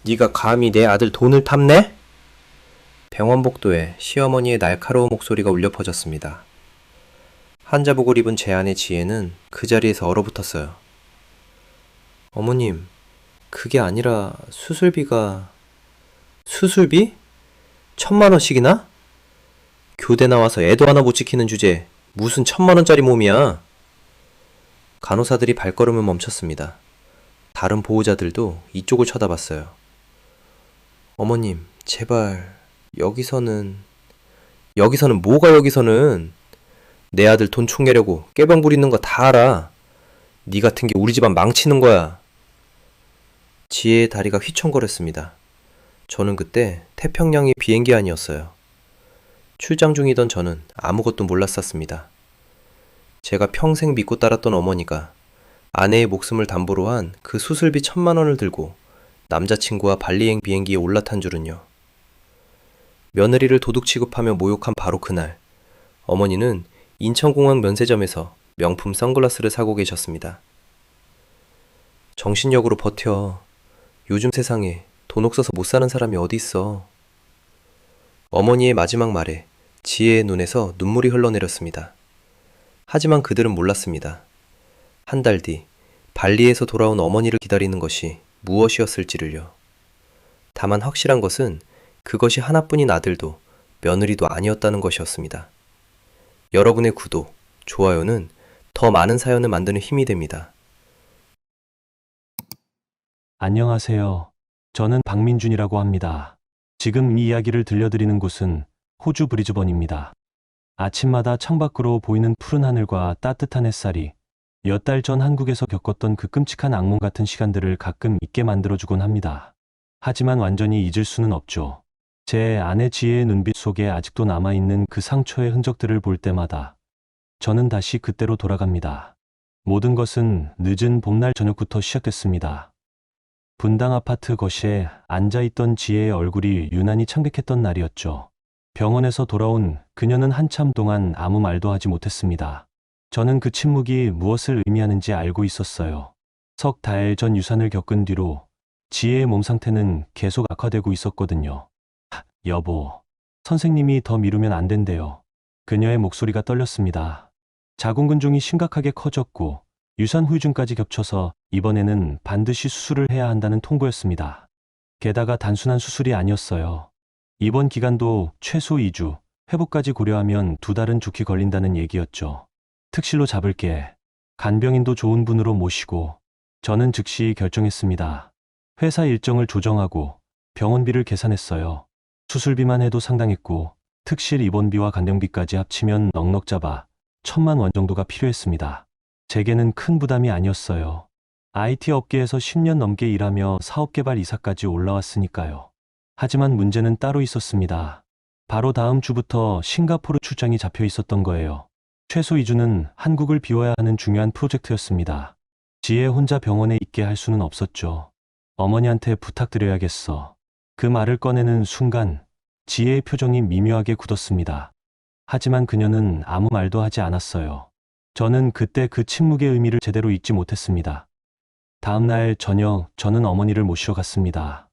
네가 감히 내 아들 돈을 탐내? 병원 복도에 시어머니의 날카로운 목소리가 울려 퍼졌습니다. 한자복을 입은 제 아내 지혜는 그 자리에서 얼어붙었어요. 어머님, 그게 아니라 수술비가... 수술비? 1,000만 원씩이나? 교대 나와서 애도 하나 못 지키는 주제에 무슨 1,000만 원짜리 몸이야? 간호사들이 발걸음을 멈췄습니다. 다른 보호자들도 이쪽을 쳐다봤어요. 어머님, 제발 여기서는 뭐가 여기서는? 내 아들 돈 총내려고 깨병 부리는 거 다 알아. 네 같은 게 우리 집안 망치는 거야. 지혜의 다리가 휘청거렸습니다. 저는 그때 태평양의 비행기 안이었어요. 출장 중이던 저는 아무것도 몰랐었습니다. 제가 평생 믿고 따랐던 어머니가 아내의 목숨을 담보로 한 그 수술비 1,000만 원을 들고 남자친구와 발리행 비행기에 올라탄 줄은요. 며느리를 도둑 취급하며 모욕한 바로 그날, 어머니는 인천공항 면세점에서 명품 선글라스를 사고 계셨습니다. 정신력으로 버텨. 요즘 세상에 돈 없어서 못 사는 사람이 어디 있어. 어머니의 마지막 말에 지혜의 눈에서 눈물이 흘러내렸습니다. 하지만 그들은 몰랐습니다. 한 달 뒤 발리에서 돌아온 어머니를 기다리는 것이 무엇이었을지를요. 다만 확실한 것은 그것이 하나뿐인 아들도 며느리도 아니었다는 것이었습니다. 여러분의 구독, 좋아요는 더 많은 사연을 만드는 힘이 됩니다. 안녕하세요. 저는 박민준이라고 합니다. 지금 이 이야기를 들려드리는 곳은 호주 브리즈번입니다. 아침마다 창밖으로 보이는 푸른 하늘과 따뜻한 햇살이 몇 달 전 한국에서 겪었던 그 끔찍한 악몽 같은 시간들을 가끔 잊게 만들어주곤 합니다. 하지만 완전히 잊을 수는 없죠. 제 아내 지혜의 눈빛 속에 아직도 남아있는 그 상처의 흔적들을 볼 때마다 저는 다시 그때로 돌아갑니다. 모든 것은 늦은 봄날 저녁부터 시작됐습니다. 분당 아파트 거실에 앉아있던 지혜의 얼굴이 유난히 창백했던 날이었죠. 병원에서 돌아온 그녀는 한참 동안 아무 말도 하지 못했습니다. 저는 그 침묵이 무엇을 의미하는지 알고 있었어요. 석 달 전 유산을 겪은 뒤로 지혜의 몸 상태는 계속 악화되고 있었거든요. 여보, 선생님이 더 미루면 안 된대요. 그녀의 목소리가 떨렸습니다. 자궁근종이 심각하게 커졌고 유산 후유증까지 겹쳐서 이번에는 반드시 수술을 해야 한다는 통보였습니다. 게다가 단순한 수술이 아니었어요. 입원 기간도 최소 2주, 회복까지 고려하면 2달은 좋게 걸린다는 얘기였죠. 특실로 잡을게. 간병인도 좋은 분으로 모시고. 저는 즉시 결정했습니다. 회사 일정을 조정하고 병원비를 계산했어요. 수술비만 해도 상당했고 특실 입원비와 간병비까지 합치면 넉넉 잡아 1,000만 원 정도가 필요했습니다. 제게는 큰 부담이 아니었어요. IT 업계에서 10년 넘게 일하며 사업 개발 이사까지 올라왔으니까요. 하지만 문제는 따로 있었습니다. 바로 다음 주부터 싱가포르 출장이 잡혀 있었던 거예요. 최소 2주는 한국을 비워야 하는 중요한 프로젝트였습니다. 지혜 혼자 병원에 있게 할 수는 없었죠. 어머니한테 부탁드려야겠어. 그 말을 꺼내는 순간 지혜의 표정이 미묘하게 굳었습니다. 하지만 그녀는 아무 말도 하지 않았어요. 저는 그때 그 침묵의 의미를 제대로 잊지 못했습니다. 다음 날 저녁 저는 어머니를 모시러 갔습니다.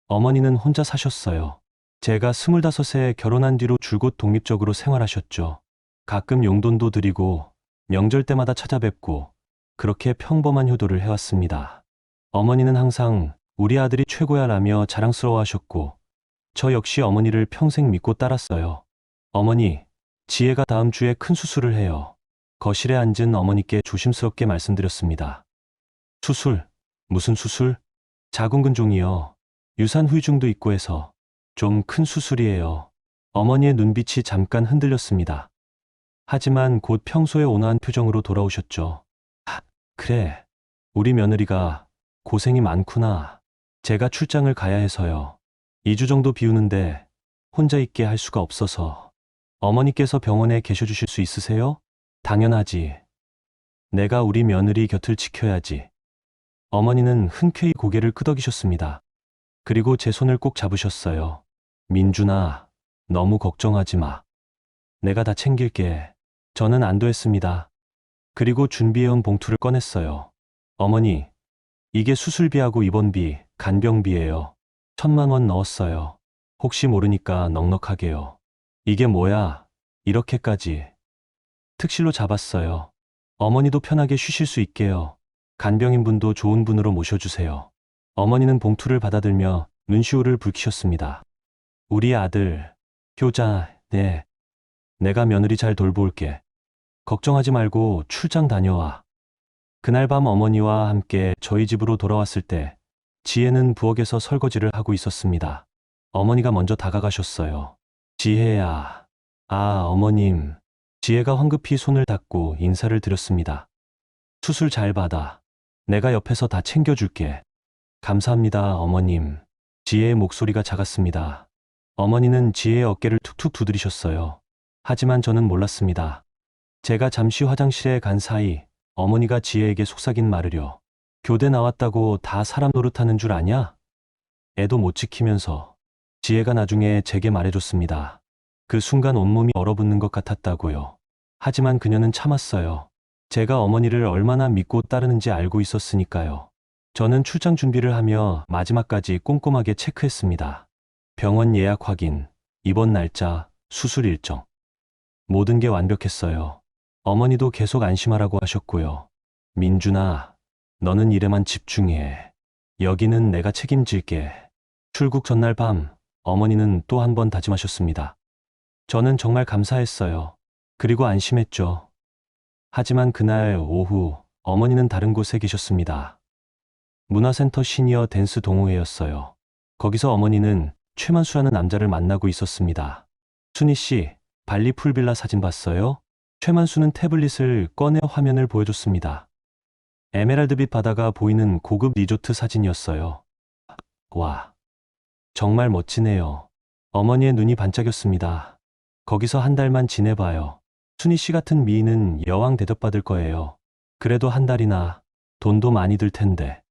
어머니는 혼자 사셨어요. 제가 25세 결혼한 뒤로 줄곧 독립적으로 생활하셨죠. 가끔 용돈도 드리고 명절 때마다 찾아뵙고 그렇게 평범한 효도를 해왔습니다. 어머니는 항상 우리 아들이 최고야라며 자랑스러워하셨고 저 역시 어머니를 평생 믿고 따랐어요. 어머니, 지혜가 다음 주에 큰 수술을 해요. 거실에 앉은 어머니께 조심스럽게 말씀드렸습니다. 수술? 무슨 수술? 자궁근종이요. 유산 후유증도 있고 해서 좀 큰 수술이에요. 어머니의 눈빛이 잠깐 흔들렸습니다. 하지만 곧 평소의 온화한 표정으로 돌아오셨죠. 그래, 우리 며느리가 고생이 많구나. 제가 출장을 가야 해서요. 2주 정도 비우는데 혼자 있게 할 수가 없어서. 어머니께서 병원에 계셔 주실 수 있으세요? 당연하지. 내가 우리 며느리 곁을 지켜야지. 어머니는 흔쾌히 고개를 끄덕이셨습니다. 그리고 제 손을 꼭 잡으셨어요. 민준아, 너무 걱정하지 마. 내가 다 챙길게. 저는 안도했습니다. 그리고 준비해온 봉투를 꺼냈어요. 어머니, 이게 수술비하고 입원비 간병비예요. 1,000만 원 넣었어요. 혹시 모르니까 넉넉하게요. 이게 뭐야? 이렇게까지. 특실로 잡았어요. 어머니도 편하게 쉬실 수 있게요. 간병인분도 좋은 분으로 모셔주세요. 어머니는 봉투를 받아들며 눈시울을 붉히셨습니다. 우리 아들, 효자, 네. 내가 며느리 잘 돌볼게. 걱정하지 말고 출장 다녀와. 그날 밤 어머니와 함께 저희 집으로 돌아왔을 때 지혜는 부엌에서 설거지를 하고 있었습니다. 어머니가 먼저 다가가셨어요. 지혜야. 아, 어머님. 지혜가 황급히 손을 닦고 인사를 드렸습니다. 수술 잘 받아. 내가 옆에서 다 챙겨줄게. 감사합니다, 어머님. 지혜의 목소리가 작았습니다. 어머니는 지혜의 어깨를 툭툭 두드리셨어요. 하지만 저는 몰랐습니다. 제가 잠시 화장실에 간 사이 어머니가 지혜에게 속삭인 말을요. 교대 나왔다고 다 사람 노릇하는 줄 아냐? 애도 못 지키면서. 지혜가 나중에 제게 말해줬습니다. 그 순간 온몸이 얼어붙는 것 같았다고요. 하지만 그녀는 참았어요. 제가 어머니를 얼마나 믿고 따르는지 알고 있었으니까요. 저는 출장 준비를 하며 마지막까지 꼼꼼하게 체크했습니다. 병원 예약 확인, 입원 날짜, 수술 일정. 모든 게 완벽했어요. 어머니도 계속 안심하라고 하셨고요. 민준아, 너는 일에만 집중해. 여기는 내가 책임질게. 출국 전날 밤, 어머니는 또 한 번 다짐하셨습니다. 저는 정말 감사했어요. 그리고 안심했죠. 하지만 그날 오후, 어머니는 다른 곳에 계셨습니다. 문화센터 시니어 댄스 동호회였어요. 거기서 어머니는 최만수라는 남자를 만나고 있었습니다. 순희 씨, 발리 풀빌라 사진 봤어요? 최만수는 태블릿을 꺼내 화면을 보여줬습니다. 에메랄드빛 바다가 보이는 고급 리조트 사진이었어요. 와, 정말 멋지네요. 어머니의 눈이 반짝였습니다. 거기서 한 달만 지내봐요. 순희 씨 같은 미인은 여왕 대접받을 거예요. 그래도 한 달이나 돈도 많이 들 텐데.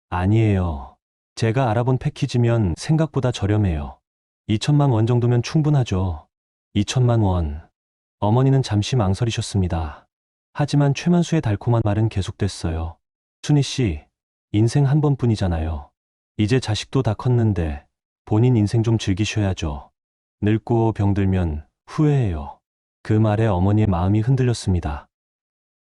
아니에요. 제가 알아본 패키지면 생각보다 저렴해요. 2천만 원 정도면 충분하죠. 2천만 원. 어머니는 잠시 망설이셨습니다. 하지만 최만수의 달콤한 말은 계속됐어요. 순희 씨, 인생 한 번뿐이잖아요. 이제 자식도 다 컸는데 본인 인생 좀 즐기셔야죠. 늙고 병들면 후회해요. 그 말에 어머니의 마음이 흔들렸습니다.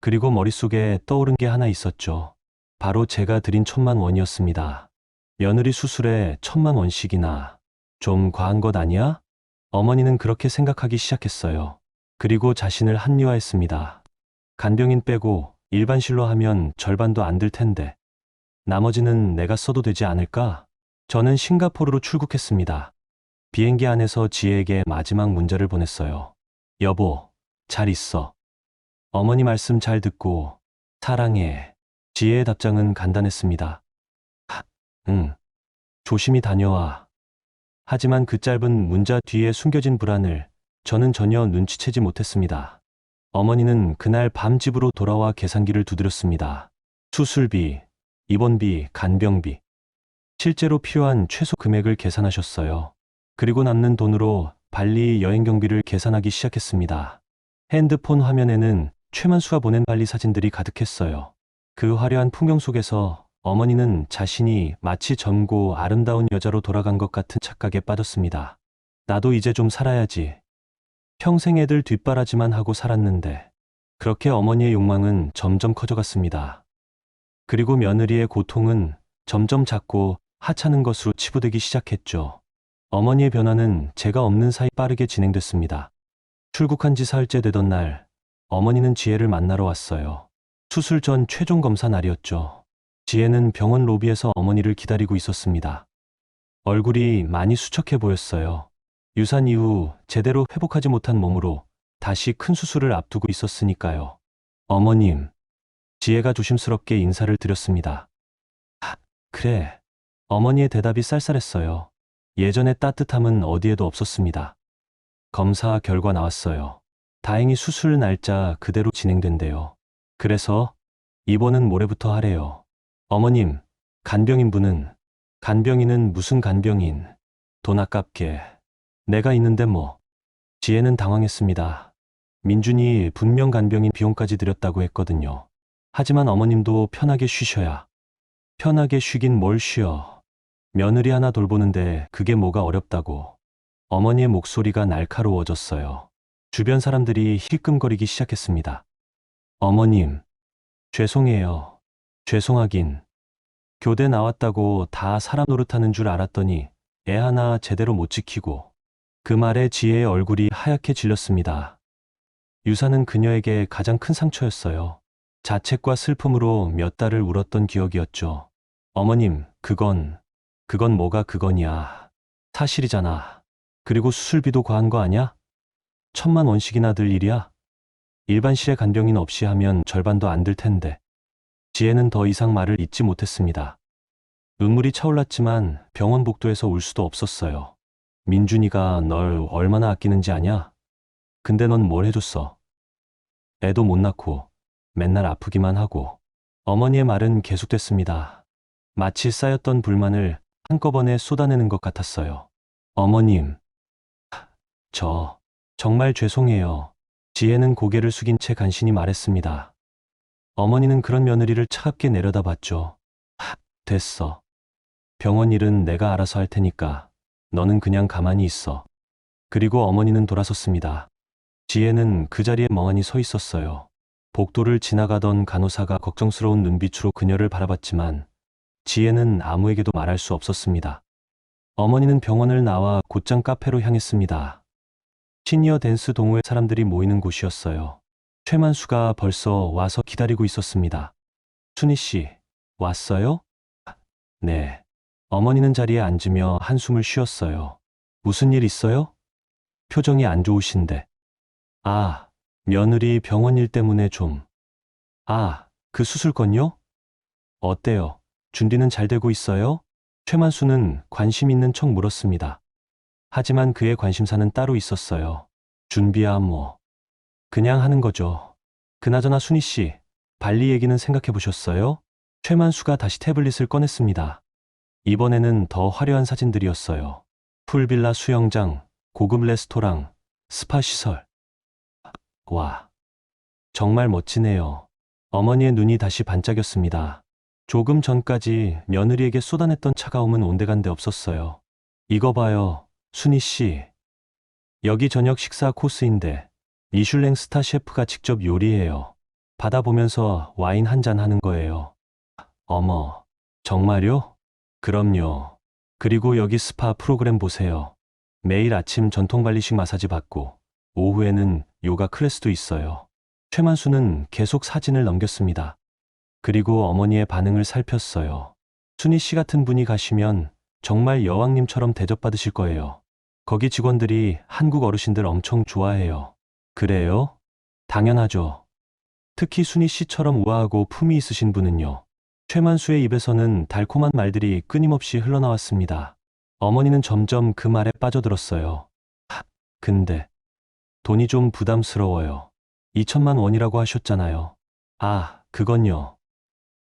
그리고 머릿속에 떠오른 게 하나 있었죠. 바로 제가 드린 1,000만 원이었습니다. 며느리 수술에 1,000만 원씩이나. 좀 과한 것 아니야? 어머니는 그렇게 생각하기 시작했어요. 그리고 자신을 합리화했습니다. 간병인 빼고 일반실로 하면 절반도 안 들 텐데. 나머지는 내가 써도 되지 않을까? 저는 싱가포르로 출국했습니다. 비행기 안에서 지혜에게 마지막 문자를 보냈어요. 여보, 잘 있어. 어머니 말씀 잘 듣고 사랑해. 지혜의 답장은 간단했습니다. 응. 조심히 다녀와. 하지만 그 짧은 문자 뒤에 숨겨진 불안을 저는 전혀 눈치채지 못했습니다. 어머니는 그날 밤 집으로 돌아와 계산기를 두드렸습니다. 수술비, 입원비, 간병비. 실제로 필요한 최소 금액을 계산하셨어요. 그리고 남는 돈으로 발리 여행 경비를 계산하기 시작했습니다. 핸드폰 화면에는 최만수가 보낸 발리 사진들이 가득했어요. 그 화려한 풍경 속에서 어머니는 자신이 마치 젊고 아름다운 여자로 돌아간 것 같은 착각에 빠졌습니다. 나도 이제 좀 살아야지. 평생 애들 뒷바라지만 하고 살았는데. 그렇게 어머니의 욕망은 점점 커져갔습니다. 그리고 며느리의 고통은 점점 작고 하찮은 것으로 치부되기 시작했죠. 어머니의 변화는 제가 없는 사이 빠르게 진행됐습니다. 출국한 지 사흘째 되던 날, 어머니는 지혜를 만나러 왔어요. 수술 전 최종 검사 날이었죠. 지혜는 병원 로비에서 어머니를 기다리고 있었습니다. 얼굴이 많이 수척해 보였어요. 유산 이후 제대로 회복하지 못한 몸으로 다시 큰 수술을 앞두고 있었으니까요. 어머님, 지혜가 조심스럽게 인사를 드렸습니다. 그래. 어머니의 대답이 쌀쌀했어요. 예전의 따뜻함은 어디에도 없었습니다. 검사 결과 나왔어요. 다행히 수술 날짜 그대로 진행된대요. 그래서 입원은 모레부터 하래요. 어머님, 간병인은 무슨 간병인? 돈 아깝게. 내가 있는데 뭐. 지혜는 당황했습니다. 민준이 분명 간병인 비용까지 들였다고 했거든요. 하지만 어머님도 편하게 쉬셔야. 편하게 쉬긴 뭘 쉬어. 며느리 하나 돌보는데 그게 뭐가 어렵다고. 어머니의 목소리가 날카로워졌어요. 주변 사람들이 힐끔거리기 시작했습니다. 어머님, 죄송해요. 죄송하긴. 교대 나왔다고 다 사람 노릇하는 줄 알았더니 애 하나 제대로 못 지키고. 그 말에 지혜의 얼굴이 하얗게 질렸습니다. 유사는 그녀에게 가장 큰 상처였어요. 자책과 슬픔으로 몇 달을 울었던 기억이었죠. 어머님, 그건 뭐가 그거냐. 사실이잖아. 그리고 수술비도 과한 거 아냐? 1,000만 원씩이나 들 일이야? 일반실에 간병인 없이 하면 절반도 안 들 텐데. 지혜는 더 이상 말을 잇지 못했습니다. 눈물이 차올랐지만 병원 복도에서 울 수도 없었어요. 민준이가 널 얼마나 아끼는지 아냐? 근데 넌 뭘 해줬어? 애도 못 낳고 맨날 아프기만 하고. 어머니의 말은 계속됐습니다. 마치 쌓였던 불만을 한꺼번에 쏟아내는 것 같았어요. 어머님, 저 정말 죄송해요. 지혜는 고개를 숙인 채 간신히 말했습니다. 어머니는 그런 며느리를 차갑게 내려다봤죠. 됐어. 병원 일은 내가 알아서 할 테니까 너는 그냥 가만히 있어. 그리고 어머니는 돌아섰습니다. 지혜는 그 자리에 멍하니 서 있었어요. 복도를 지나가던 간호사가 걱정스러운 눈빛으로 그녀를 바라봤지만 지혜는 아무에게도 말할 수 없었습니다. 어머니는 병원을 나와 곧장 카페로 향했습니다. 시니어 댄스 동호회 사람들이 모이는 곳이었어요. 최만수가 벌써 와서 기다리고 있었습니다. 순희 씨, 왔어요? 네. 어머니는 자리에 앉으며 한숨을 쉬었어요. 무슨 일 있어요? 표정이 안 좋으신데. 아, 며느리 병원 일 때문에 좀. 아, 그 수술건요? 어때요? 준비는 잘 되고 있어요? 최만수는 관심 있는 척 물었습니다. 하지만 그의 관심사는 따로 있었어요. 준비야 뭐. 그냥 하는 거죠. 그나저나 순희 씨, 발리 얘기는 생각해 보셨어요? 최만수가 다시 태블릿을 꺼냈습니다. 이번에는 더 화려한 사진들이었어요. 풀빌라 수영장, 고급 레스토랑, 스파 시설. 와, 정말 멋지네요. 어머니의 눈이 다시 반짝였습니다. 조금 전까지 며느리에게 쏟아냈던 차가움은 온데간데 없었어요. 이거 봐요, 순희 씨. 여기 저녁 식사 코스인데 미슐랭 스타 셰프가 직접 요리해요. 받아보면서 와인 한 잔 하는 거예요. 어머, 정말요? 그럼요. 그리고 여기 스파 프로그램 보세요. 매일 아침 전통 발리식 마사지 받고 오후에는 요가 클래스도 있어요. 최만수는 계속 사진을 넘겼습니다. 그리고 어머니의 반응을 살폈어요. 순희 씨 같은 분이 가시면 정말 여왕님처럼 대접받으실 거예요. 거기 직원들이 한국 어르신들 엄청 좋아해요. 그래요? 당연하죠. 특히 순희 씨처럼 우아하고 품위 있으신 분은요. 최만수의 입에서는 달콤한 말들이 끊임없이 흘러나왔습니다. 어머니는 점점 그 말에 빠져들었어요. 근데 돈이 좀 부담스러워요. 2천만 원이라고 하셨잖아요. 아, 그건요.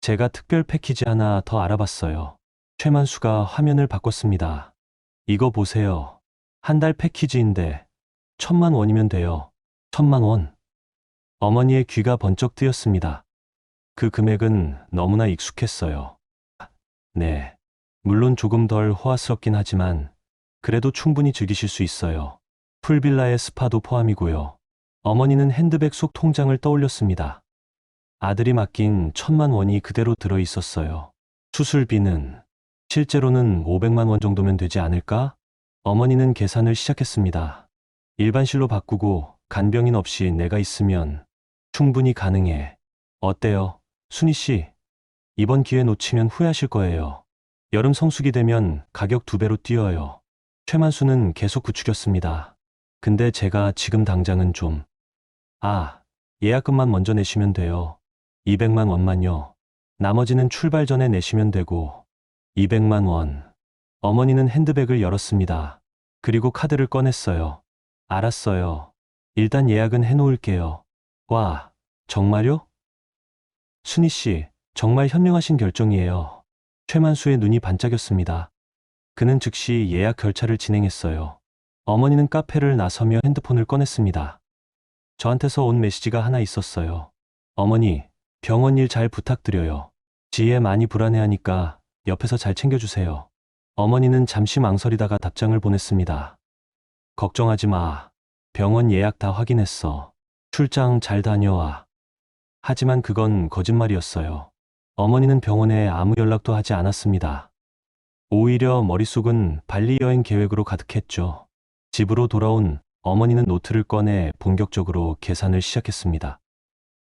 제가 특별 패키지 하나 더 알아봤어요. 최만수가 화면을 바꿨습니다. 이거 보세요. 한 달 패키지인데 1,000만 원이면 돼요. 1,000만 원. 어머니의 귀가 번쩍 뜨였습니다. 그 금액은 너무나 익숙했어요. 네. 물론 조금 덜 호화스럽긴 하지만 그래도 충분히 즐기실 수 있어요. 풀빌라의 스파도 포함이고요. 어머니는 핸드백 속 통장을 떠올렸습니다. 아들이 맡긴 1,000만 원이 그대로 들어 있었어요. 수술비는 실제로는 500만 원 정도면 되지 않을까? 어머니는 계산을 시작했습니다. 일반실로 바꾸고 간병인 없이 내가 있으면 충분히 가능해. 어때요, 순희 씨? 이번 기회 놓치면 후회하실 거예요. 여름 성수기 되면 가격 2배로 뛰어요. 최만수는 계속 부추겼습니다. 근데 제가 지금 당장은 좀. 아, 예약금만 먼저 내시면 돼요. 200만 원만요. 나머지는 출발 전에 내시면 되고. 200만 원. 어머니는 핸드백을 열었습니다. 그리고 카드를 꺼냈어요. 알았어요. 일단 예약은 해놓을게요. 와, 정말요? 순희 씨, 정말 현명하신 결정이에요. 최만수의 눈이 반짝였습니다. 그는 즉시 예약 결차를 진행했어요. 어머니는 카페를 나서며 핸드폰을 꺼냈습니다. 저한테서 온 메시지가 하나 있었어요. 어머니, 병원 일 잘 부탁드려요. 지혜 많이 불안해하니까 옆에서 잘 챙겨주세요. 어머니는 잠시 망설이다가 답장을 보냈습니다. 걱정하지 마. 병원 예약 다 확인했어. 출장 잘 다녀와. 하지만 그건 거짓말이었어요. 어머니는 병원에 아무 연락도 하지 않았습니다. 오히려 머릿속은 발리 여행 계획으로 가득했죠. 집으로 돌아온 어머니는 노트를 꺼내 본격적으로 계산을 시작했습니다.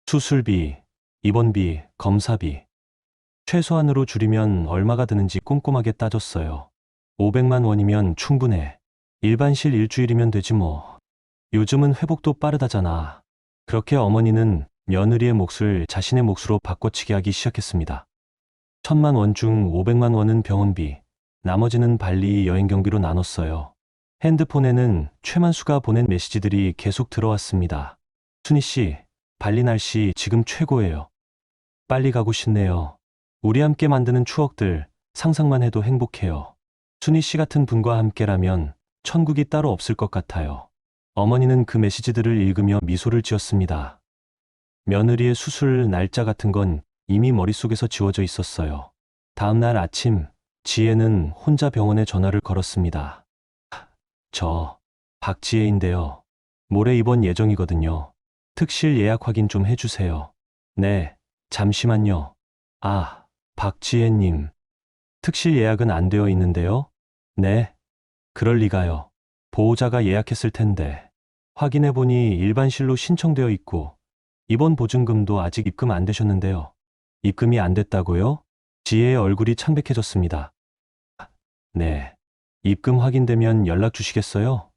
수술비, 입원비, 검사비. 최소한으로 줄이면 얼마가 드는지 꼼꼼하게 따졌어요. 500만 원이면 충분해. 일반실 일주일이면 되지 뭐. 요즘은 회복도 빠르다잖아. 그렇게 어머니는 며느리의 몫을 자신의 몫으로 바꿔치기 하기 시작했습니다. 1000만 원 중 500만 원은 병원비, 나머지는 발리 여행 경비로 나눴어요. 핸드폰에는 최만수가 보낸 메시지들이 계속 들어왔습니다. 순희 씨, 발리 날씨 지금 최고예요. 빨리 가고 싶네요. 우리 함께 만드는 추억들 상상만 해도 행복해요. 순희 씨 같은 분과 함께라면 천국이 따로 없을 것 같아요. 어머니는 그 메시지들을 읽으며 미소를 지었습니다. 며느리의 수술 날짜 같은 건 이미 머릿속에서 지워져 있었어요. 다음 날 아침, 지혜는 혼자 병원에 전화를 걸었습니다. 저, 박지혜인데요. 모레 입원 예정이거든요. 특실 예약 확인 좀 해주세요. 네, 잠시만요. 아, 박지혜님. 특실 예약은 안 되어 있는데요? 네, 그럴 리가요. 보호자가 예약했을 텐데. 확인해보니 일반실로 신청되어 있고, 입원 보증금도 아직 입금 안 되셨는데요. 입금이 안 됐다고요? 지혜의 얼굴이 창백해졌습니다. 네. 입금 확인되면 연락 주시겠어요?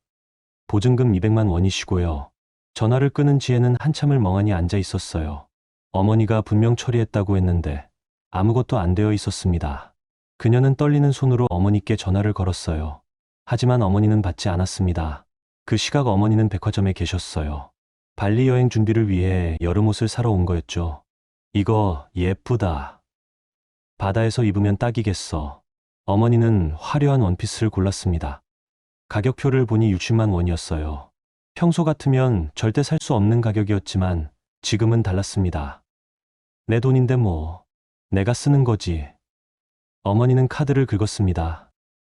보증금 200만 원이시고요. 전화를 끊은 지혜는 한참을 멍하니 앉아 있었어요. 어머니가 분명 처리했다고 했는데 아무것도 안 되어 있었습니다. 그녀는 떨리는 손으로 어머니께 전화를 걸었어요. 하지만 어머니는 받지 않았습니다. 그 시각 어머니는 백화점에 계셨어요. 발리 여행 준비를 위해 여름옷을 사러 온 거였죠. 이거 예쁘다. 바다에서 입으면 딱이겠어. 어머니는 화려한 원피스를 골랐습니다. 가격표를 보니 60만 원이었어요. 평소 같으면 절대 살 수 없는 가격이었지만 지금은 달랐습니다. 내 돈인데 뭐. 내가 쓰는 거지. 어머니는 카드를 긁었습니다.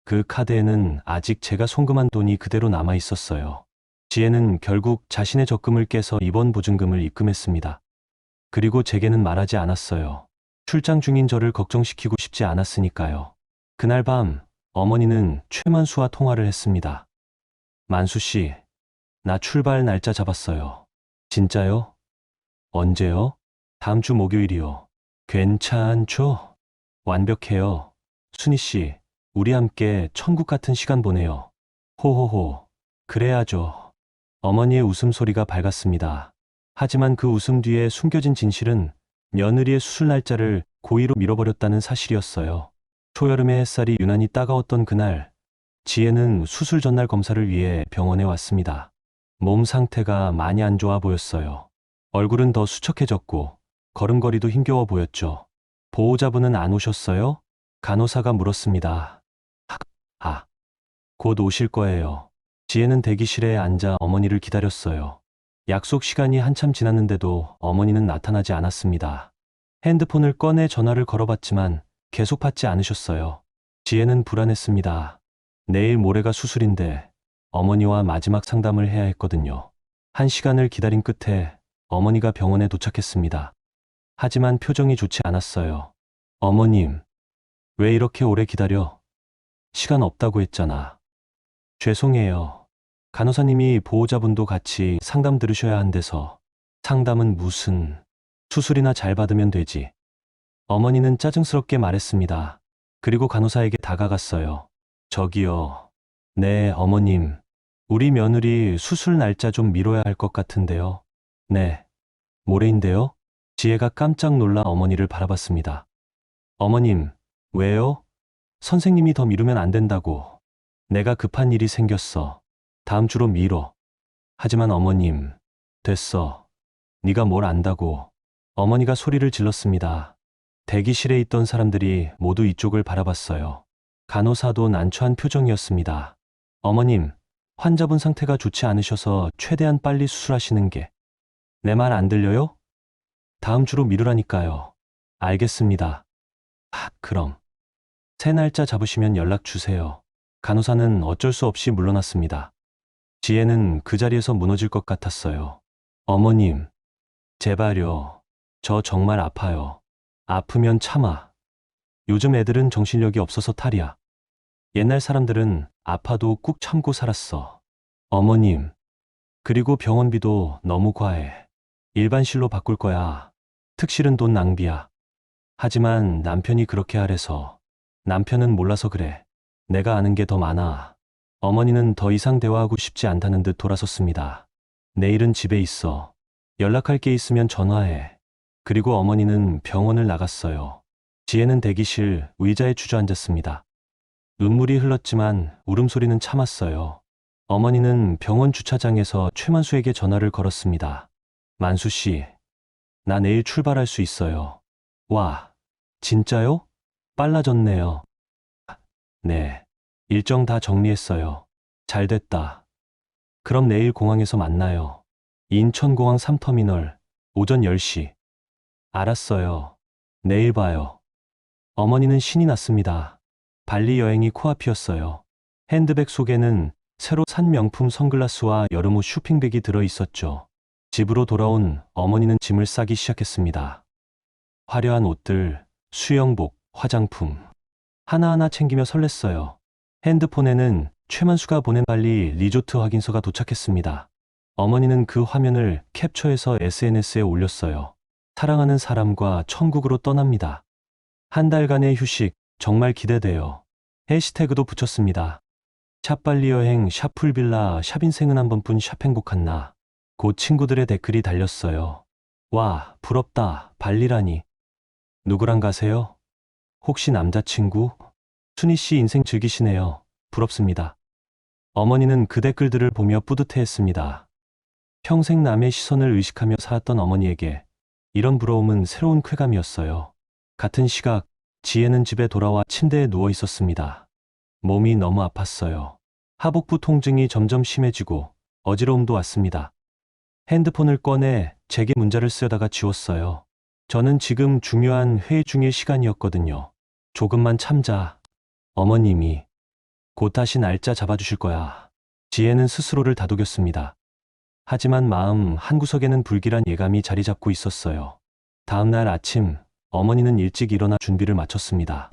그 카드에는 아직 제가 송금한 돈이 그대로 남아 있었어요. 지혜는 결국 자신의 적금을 깨서 입원 보증금을 입금했습니다. 그리고 제게는 말하지 않았어요. 출장 중인 저를 걱정시키고 싶지 않았으니까요. 그날 밤 어머니는 최만수와 통화를 했습니다. 만수 씨, 나 출발 날짜 잡았어요. 진짜요? 언제요? 다음 주 목요일이요. 괜찮죠? 완벽해요. 순희 씨, 우리 함께 천국 같은 시간 보내요. 호호호, 그래야죠. 어머니의 웃음소리가 밝았습니다. 하지만 그 웃음 뒤에 숨겨진 진실은 며느리의 수술 날짜를 고의로 미뤄버렸다는 사실이었어요. 초여름의 햇살이 유난히 따가웠던 그날, 지혜는 수술 전날 검사를 위해 병원에 왔습니다. 몸 상태가 많이 안 좋아 보였어요. 얼굴은 더 수척해졌고 걸음걸이도 힘겨워 보였죠. 보호자분은 안 오셨어요? 간호사가 물었습니다. 아, 곧 오실 거예요. 지혜는 대기실에 앉아 어머니를 기다렸어요. 약속 시간이 한참 지났는데도 어머니는 나타나지 않았습니다. 핸드폰을 꺼내 전화를 걸어봤지만 계속 받지 않으셨어요. 지혜는 불안했습니다. 내일 모레가 수술인데 어머니와 마지막 상담을 해야 했거든요. 1시간을 기다린 끝에 어머니가 병원에 도착했습니다. 하지만 표정이 좋지 않았어요. 어머님, 왜 이렇게 오래 기다려? 시간 없다고 했잖아. 죄송해요. 간호사님이 보호자분도 같이 상담 들으셔야 한대서. 상담은 무슨, 수술이나 잘 받으면 되지. 어머니는 짜증스럽게 말했습니다. 그리고 간호사에게 다가갔어요. 저기요. 네, 어머님. 우리 며느리 수술 날짜 좀 미뤄야 할 것 같은데요. 네. 모레인데요? 지혜가 깜짝 놀라 어머니를 바라봤습니다. 어머님, 왜요? 선생님이 더 미루면 안 된다고. 내가 급한 일이 생겼어. 다음 주로 미뤄. 하지만 어머님, 됐어. 네가 뭘 안다고. 어머니가 소리를 질렀습니다. 대기실에 있던 사람들이 모두 이쪽을 바라봤어요. 간호사도 난처한 표정이었습니다. 어머님, 환자분 상태가 좋지 않으셔서 최대한 빨리 수술하시는 게. 내 말 안 들려요? 다음 주로 미루라니까요. 알겠습니다. 그럼. 새 날짜 잡으시면 연락 주세요. 간호사는 어쩔 수 없이 물러났습니다. 지혜는 그 자리에서 무너질 것 같았어요. 어머님, 제발요. 저 정말 아파요. 아프면 참아. 요즘 애들은 정신력이 없어서 탈이야. 옛날 사람들은 아파도 꾹 참고 살았어. 어머님, 그리고 병원비도 너무 과해. 일반실로 바꿀 거야. 특실은 돈 낭비야. 하지만 남편이 그렇게 하래서. 남편은 몰라서 그래. 내가 아는 게 더 많아. 어머니는 더 이상 대화하고 싶지 않다는 듯 돌아섰습니다. 내일은 집에 있어. 연락할 게 있으면 전화해. 그리고 어머니는 병원을 나갔어요. 지혜는 대기실 의자에 주저앉았습니다. 눈물이 흘렀지만 울음소리는 참았어요. 어머니는 병원 주차장에서 최만수에게 전화를 걸었습니다. 만수 씨, 나 내일 출발할 수 있어요. 와, 진짜요? 빨라졌네요. 네, 일정 다 정리했어요. 잘 됐다. 그럼 내일 공항에서 만나요. 인천공항 3터미널, 오전 10시. 알았어요. 내일 봐요. 어머니는 신이 났습니다. 발리 여행이 코앞이었어요. 핸드백 속에는 새로 산 명품 선글라스와 여름옷 쇼핑백이 들어 있었죠. 집으로 돌아온 어머니는 짐을 싸기 시작했습니다. 화려한 옷들, 수영복, 화장품. 하나하나 챙기며 설렜어요. 핸드폰에는 최만수가 보낸 발리 리조트 확인서가 도착했습니다. 어머니는 그 화면을 캡처해서 SNS에 올렸어요. 사랑하는 사람과 천국으로 떠납니다. 한 달간의 휴식 정말 기대돼요. 해시태그도 붙였습니다. 샵 발리 여행, 샵 풀빌라, 샵 인생은 한 번뿐, 샵 행복한 나. 곧 친구들의 댓글이 달렸어요. 와, 부럽다. 발리라니. 누구랑 가세요? 혹시 남자친구? 순희 씨 인생 즐기시네요. 부럽습니다. 어머니는 그 댓글들을 보며 뿌듯해했습니다. 평생 남의 시선을 의식하며 살았던 어머니에게 이런 부러움은 새로운 쾌감이었어요. 같은 시각, 지혜는 집에 돌아와 침대에 누워 있었습니다. 몸이 너무 아팠어요. 하복부 통증이 점점 심해지고 어지러움도 왔습니다. 핸드폰을 꺼내 제게 문자를 쓰려다가 지웠어요. 저는 지금 중요한 회의 중일 시간이었거든요. 조금만 참자. 어머님이 곧 다시 날짜 잡아주실 거야. 지혜는 스스로를 다독였습니다. 하지만 마음 한구석에는 불길한 예감이 자리 잡고 있었어요. 다음 날 아침, 어머니는 일찍 일어나 준비를 마쳤습니다.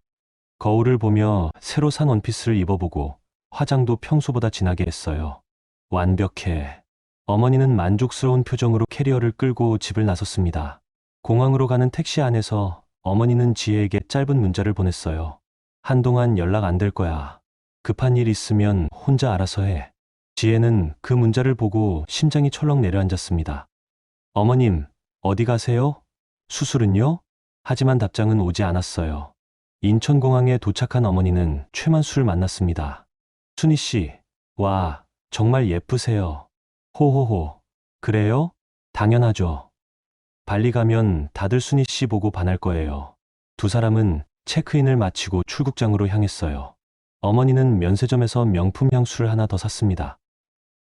거울을 보며 새로 산 원피스를 입어보고 화장도 평소보다 진하게 했어요. 완벽해. 어머니는 만족스러운 표정으로 캐리어를 끌고 집을 나섰습니다. 공항으로 가는 택시 안에서 어머니는 지혜에게 짧은 문자를 보냈어요. 한동안 연락 안 될 거야. 급한 일 있으면 혼자 알아서 해. 지혜는 그 문자를 보고 심장이 철렁 내려앉았습니다. 어머님, 어디 가세요? 수술은요? 하지만 답장은 오지 않았어요. 인천공항에 도착한 어머니는 최만수를 만났습니다. 순희 씨, 와, 정말 예쁘세요. 호호호. 그래요? 당연하죠. 발리 가면 다들 순희 씨 보고 반할 거예요. 두 사람은 체크인을 마치고 출국장으로 향했어요. 어머니는 면세점에서 명품 향수를 하나 더 샀습니다.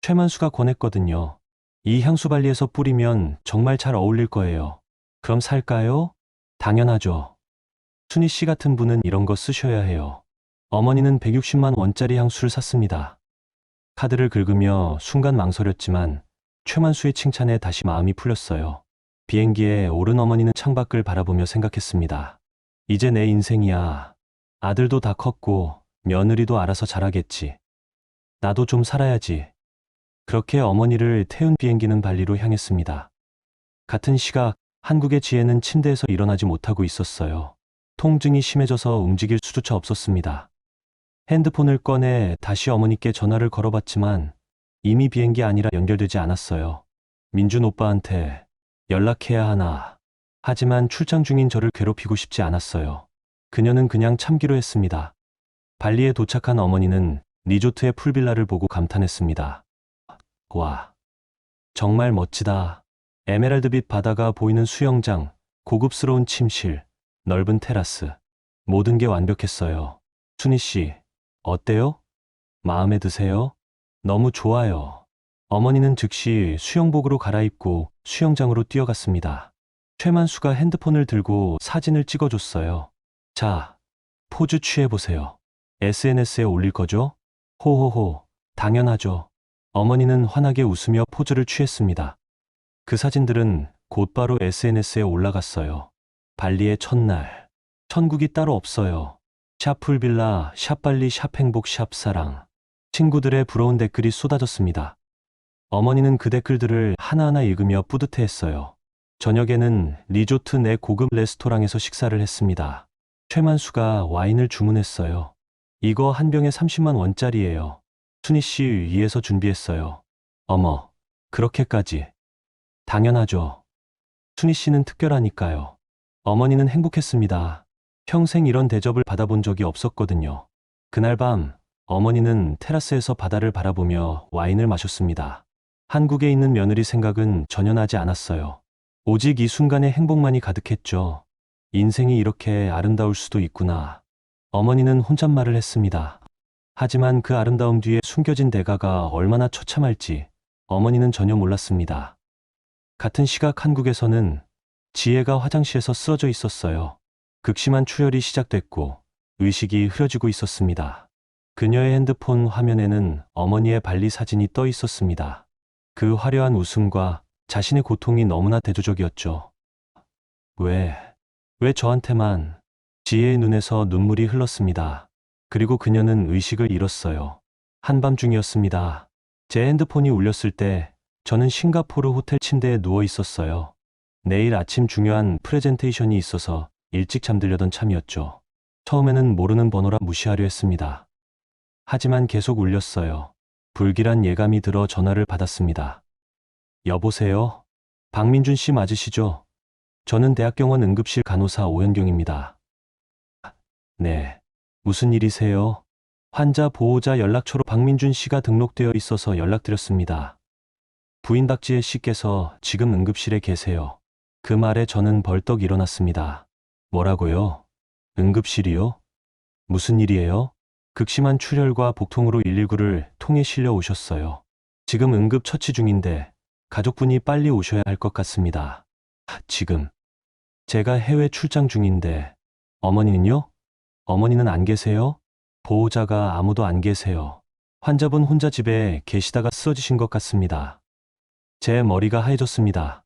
최만수가 권했거든요. 이 향수 발리에서 뿌리면 정말 잘 어울릴 거예요. 그럼 살까요? 당연하죠. 순희 씨 같은 분은 이런 거 쓰셔야 해요. 어머니는 160만 원짜리 향수를 샀습니다. 카드를 긁으며 순간 망설였지만 최만수의 칭찬에 다시 마음이 풀렸어요. 비행기에 오른 어머니는 창밖을 바라보며 생각했습니다. 이제 내 인생이야. 아들도 다 컸고 며느리도 알아서 잘하겠지. 나도 좀 살아야지. 그렇게 어머니를 태운 비행기는 발리로 향했습니다. 같은 시각 한국의 지혜는 침대에서 일어나지 못하고 있었어요. 통증이 심해져서 움직일 수조차 없었습니다. 핸드폰을 꺼내 다시 어머니께 전화를 걸어봤지만 이미 비행기 아니라 연결되지 않았어요. 민준 오빠한테 연락해야 하나. 하지만 출장 중인 저를 괴롭히고 싶지 않았어요. 그녀는 그냥 참기로 했습니다. 발리에 도착한 어머니는 리조트의 풀빌라를 보고 감탄했습니다. 와, 정말 멋지다. 에메랄드빛 바다가 보이는 수영장, 고급스러운 침실, 넓은 테라스. 모든 게 완벽했어요. 순희 씨, 어때요? 마음에 드세요? 너무 좋아요. 어머니는 즉시 수영복으로 갈아입고 수영장으로 뛰어갔습니다. 최만수가 핸드폰을 들고 사진을 찍어줬어요. 자, 포즈 취해보세요. SNS에 올릴 거죠? 호호호, 당연하죠. 어머니는 환하게 웃으며 포즈를 취했습니다. 그 사진들은 곧바로 SNS에 올라갔어요. 발리의 첫날. 천국이 따로 없어요. 샵 풀빌라, 샵 발리, 샵 행복, 샵 사랑. 친구들의 부러운 댓글이 쏟아졌습니다. 어머니는 그 댓글들을 하나하나 읽으며 뿌듯해했어요. 저녁에는 리조트 내 고급 레스토랑에서 식사를 했습니다. 최만수가 와인을 주문했어요. 이거 한 병에 30만 원짜리예요. 순희 씨 위해서 준비했어요. 어머, 그렇게까지. 당연하죠. 순희 씨는 특별하니까요. 어머니는 행복했습니다. 평생 이런 대접을 받아본 적이 없었거든요. 그날 밤, 어머니는 테라스에서 바다를 바라보며 와인을 마셨습니다. 한국에 있는 며느리 생각은 전혀 나지 않았어요. 오직 이 순간의 행복만이 가득했죠. 인생이 이렇게 아름다울 수도 있구나. 어머니는 혼잣말을 했습니다. 하지만 그 아름다움 뒤에 숨겨진 대가가 얼마나 처참할지 어머니는 전혀 몰랐습니다. 같은 시각 한국에서는 지혜가 화장실에서 쓰러져 있었어요. 극심한 출혈이 시작됐고 의식이 흐려지고 있었습니다. 그녀의 핸드폰 화면에는 어머니의 발리 사진이 떠 있었습니다. 그 화려한 웃음과 자신의 고통이 너무나 대조적이었죠. 왜 저한테만? 지혜의 눈에서 눈물이 흘렀습니다. 그리고 그녀는 의식을 잃었어요. 한밤중이었습니다. 제 핸드폰이 울렸을 때 저는 싱가포르 호텔 침대에 누워 있었어요. 내일 아침 중요한 프레젠테이션이 있어서 일찍 잠들려던 참이었죠. 처음에는 모르는 번호라 무시하려 했습니다. 하지만 계속 울렸어요. 불길한 예감이 들어 전화를 받았습니다. 여보세요? 박민준 씨 맞으시죠? 저는 대학병원 응급실 간호사 오현경입니다. 네. 무슨 일이세요? 환자 보호자 연락처로 박민준 씨가 등록되어 있어서 연락드렸습니다. 부인 박지혜 씨께서 지금 응급실에 계세요. 그 말에 저는 벌떡 일어났습니다. 뭐라고요? 응급실이요? 무슨 일이에요? 극심한 출혈과 복통으로 119를 통해 실려 오셨어요. 지금 응급 처치 중인데 가족분이 빨리 오셔야 할 것 같습니다. 지금 제가 해외 출장 중인데 어머니는요? 어머니는 안 계세요? 보호자가 아무도 안 계세요. 환자분 혼자 집에 계시다가 쓰러지신 것 같습니다. 제 머리가 하얘졌습니다.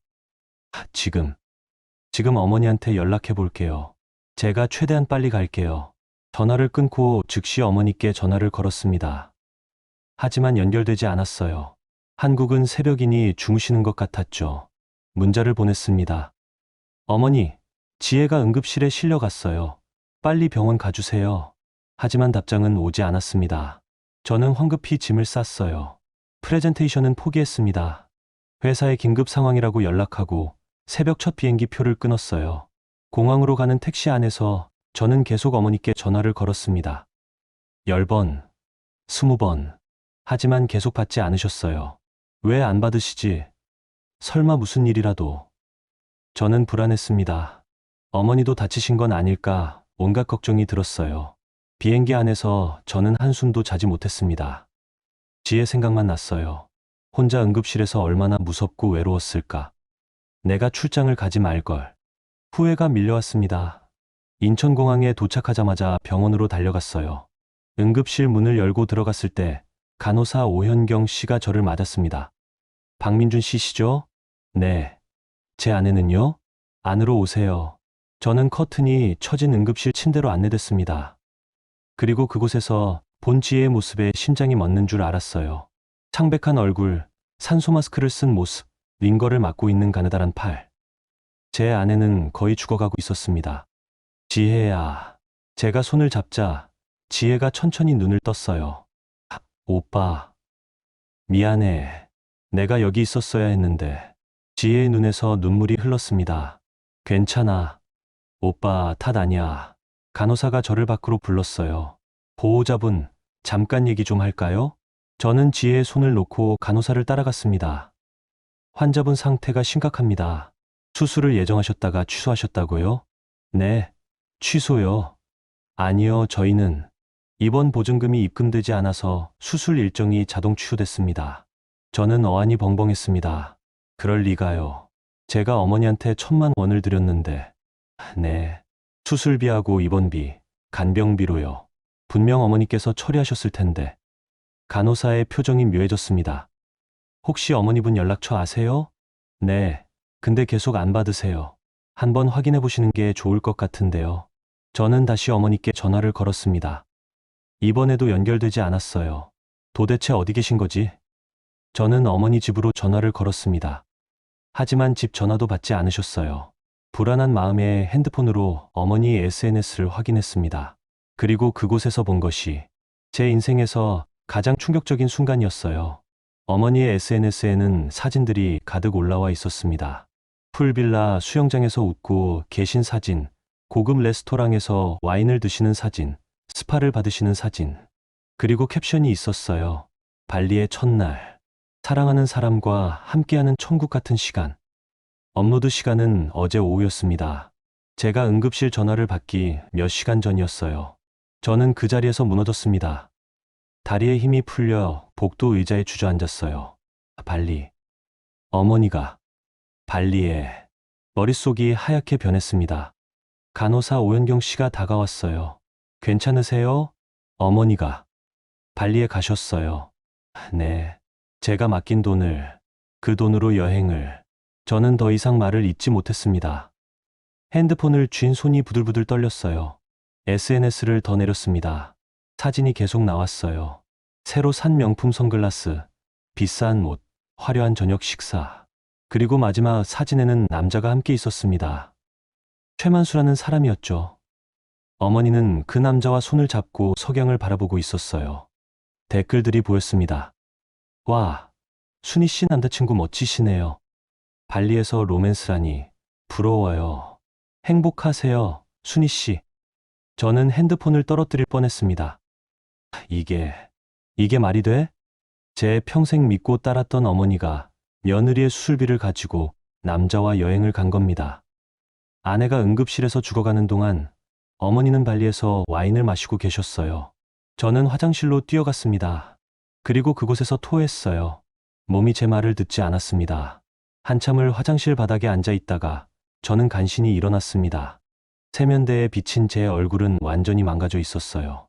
지금 어머니한테 연락해 볼게요. 제가 최대한 빨리 갈게요. 전화를 끊고 즉시 어머니께 전화를 걸었습니다. 하지만 연결되지 않았어요. 한국은 새벽이니 주무시는 것 같았죠. 문자를 보냈습니다. 어머니, 지혜가 응급실에 실려갔어요. 빨리 병원 가주세요. 하지만 답장은 오지 않았습니다. 저는 황급히 짐을 쌌어요. 프레젠테이션은 포기했습니다. 회사에 긴급 상황이라고 연락하고 새벽 첫 비행기 표를 끊었어요. 공항으로 가는 택시 안에서 저는 계속 어머니께 전화를 걸었습니다. 10번, 20번. 하지만 계속 받지 않으셨어요. 왜 안 받으시지? 설마 무슨 일이라도. 저는 불안했습니다. 어머니도 다치신 건 아닐까 온갖 걱정이 들었어요. 비행기 안에서 저는 한숨도 자지 못했습니다. 지혜 생각만 났어요. 혼자 응급실에서 얼마나 무섭고 외로웠을까. 내가 출장을 가지 말걸. 후회가 밀려왔습니다. 인천공항에 도착하자마자 병원으로 달려갔어요. 응급실 문을 열고 들어갔을 때 간호사 오현경 씨가 저를 맞았습니다. 박민준 씨시죠? 네. 제 아내는요? 안으로 오세요. 저는 커튼이 쳐진 응급실 침대로 안내됐습니다. 그리고 그곳에서 본 지혜의 모습에 심장이 멎는 줄 알았어요. 창백한 얼굴, 산소 마스크를 쓴 모습, 링거를 막고 있는 가느다란 팔. 제 아내는 거의 죽어가고 있었습니다. 지혜야. 제가 손을 잡자 지혜가 천천히 눈을 떴어요. 오빠. 미안해. 내가 여기 있었어야 했는데. 지혜의 눈에서 눈물이 흘렀습니다. 괜찮아. 오빠 탓 아니야. 간호사가 저를 밖으로 불렀어요. 보호자분, 잠깐 얘기 좀 할까요? 저는 지혜의 손을 놓고 간호사를 따라갔습니다. 환자분 상태가 심각합니다. 수술을 예정하셨다가 취소하셨다고요? 네, 취소요. 아니요, 저희는 입원 보증금이 입금되지 않아서 수술 일정이 자동 취소됐습니다. 저는 어안이 벙벙했습니다. 그럴 리가요. 제가 어머니한테 1,000만 원을 드렸는데. 네, 수술비하고 입원비 간병비로요. 분명 어머니께서 처리하셨을 텐데. 간호사의 표정이 묘해졌습니다. 혹시 어머니분 연락처 아세요? 네. 근데 계속 안 받으세요. 한번 확인해 보시는 게 좋을 것 같은데요. 저는 다시 어머니께 전화를 걸었습니다. 이번에도 연결되지 않았어요. 도대체 어디 계신 거지? 저는 어머니 집으로 전화를 걸었습니다. 하지만 집 전화도 받지 않으셨어요. 불안한 마음에 핸드폰으로 어머니의 SNS를 확인했습니다. 그리고 그곳에서 본 것이 제 인생에서 가장 충격적인 순간이었어요. 어머니의 SNS에는 사진들이 가득 올라와 있었습니다. 풀빌라 수영장에서 웃고 계신 사진, 고급 레스토랑에서 와인을 드시는 사진, 스파를 받으시는 사진, 그리고 캡션이 있었어요. 발리의 첫날, 사랑하는 사람과 함께하는 천국 같은 시간. 업로드 시간은 어제 오후였습니다. 제가 응급실 전화를 받기 몇 시간 전이었어요. 저는 그 자리에서 무너졌습니다. 다리에 힘이 풀려 복도 의자에 주저앉았어요. 발리. 어머니가 발리에. 머릿속이 하얗게 변했습니다. 간호사 오연경 씨가 다가왔어요. 괜찮으세요? 어머니가 발리에 가셨어요. 네. 제가 맡긴 돈을, 그 돈으로 여행을. 저는 더 이상 말을 잇지 못했습니다. 핸드폰을 쥔 손이 부들부들 떨렸어요. SNS를 더 내렸습니다. 사진이 계속 나왔어요. 새로 산 명품 선글라스, 비싼 옷, 화려한 저녁 식사. 그리고 마지막 사진에는 남자가 함께 있었습니다. 최만수라는 사람이었죠. 어머니는 그 남자와 손을 잡고 석양을 바라보고 있었어요. 댓글들이 보였습니다. 와, 순희 씨 남자친구 멋지시네요. 발리에서 로맨스라니 부러워요. 행복하세요, 순희 씨. 저는 핸드폰을 떨어뜨릴 뻔했습니다. 이게 말이 돼? 제 평생 믿고 따랐던 어머니가 며느리의 수술비를 가지고 남자와 여행을 간 겁니다. 아내가 응급실에서 죽어가는 동안 어머니는 발리에서 와인을 마시고 계셨어요. 저는 화장실로 뛰어갔습니다. 그리고 그곳에서 토했어요. 몸이 제 말을 듣지 않았습니다. 한참을 화장실 바닥에 앉아 있다가 저는 간신히 일어났습니다. 세면대에 비친 제 얼굴은 완전히 망가져 있었어요.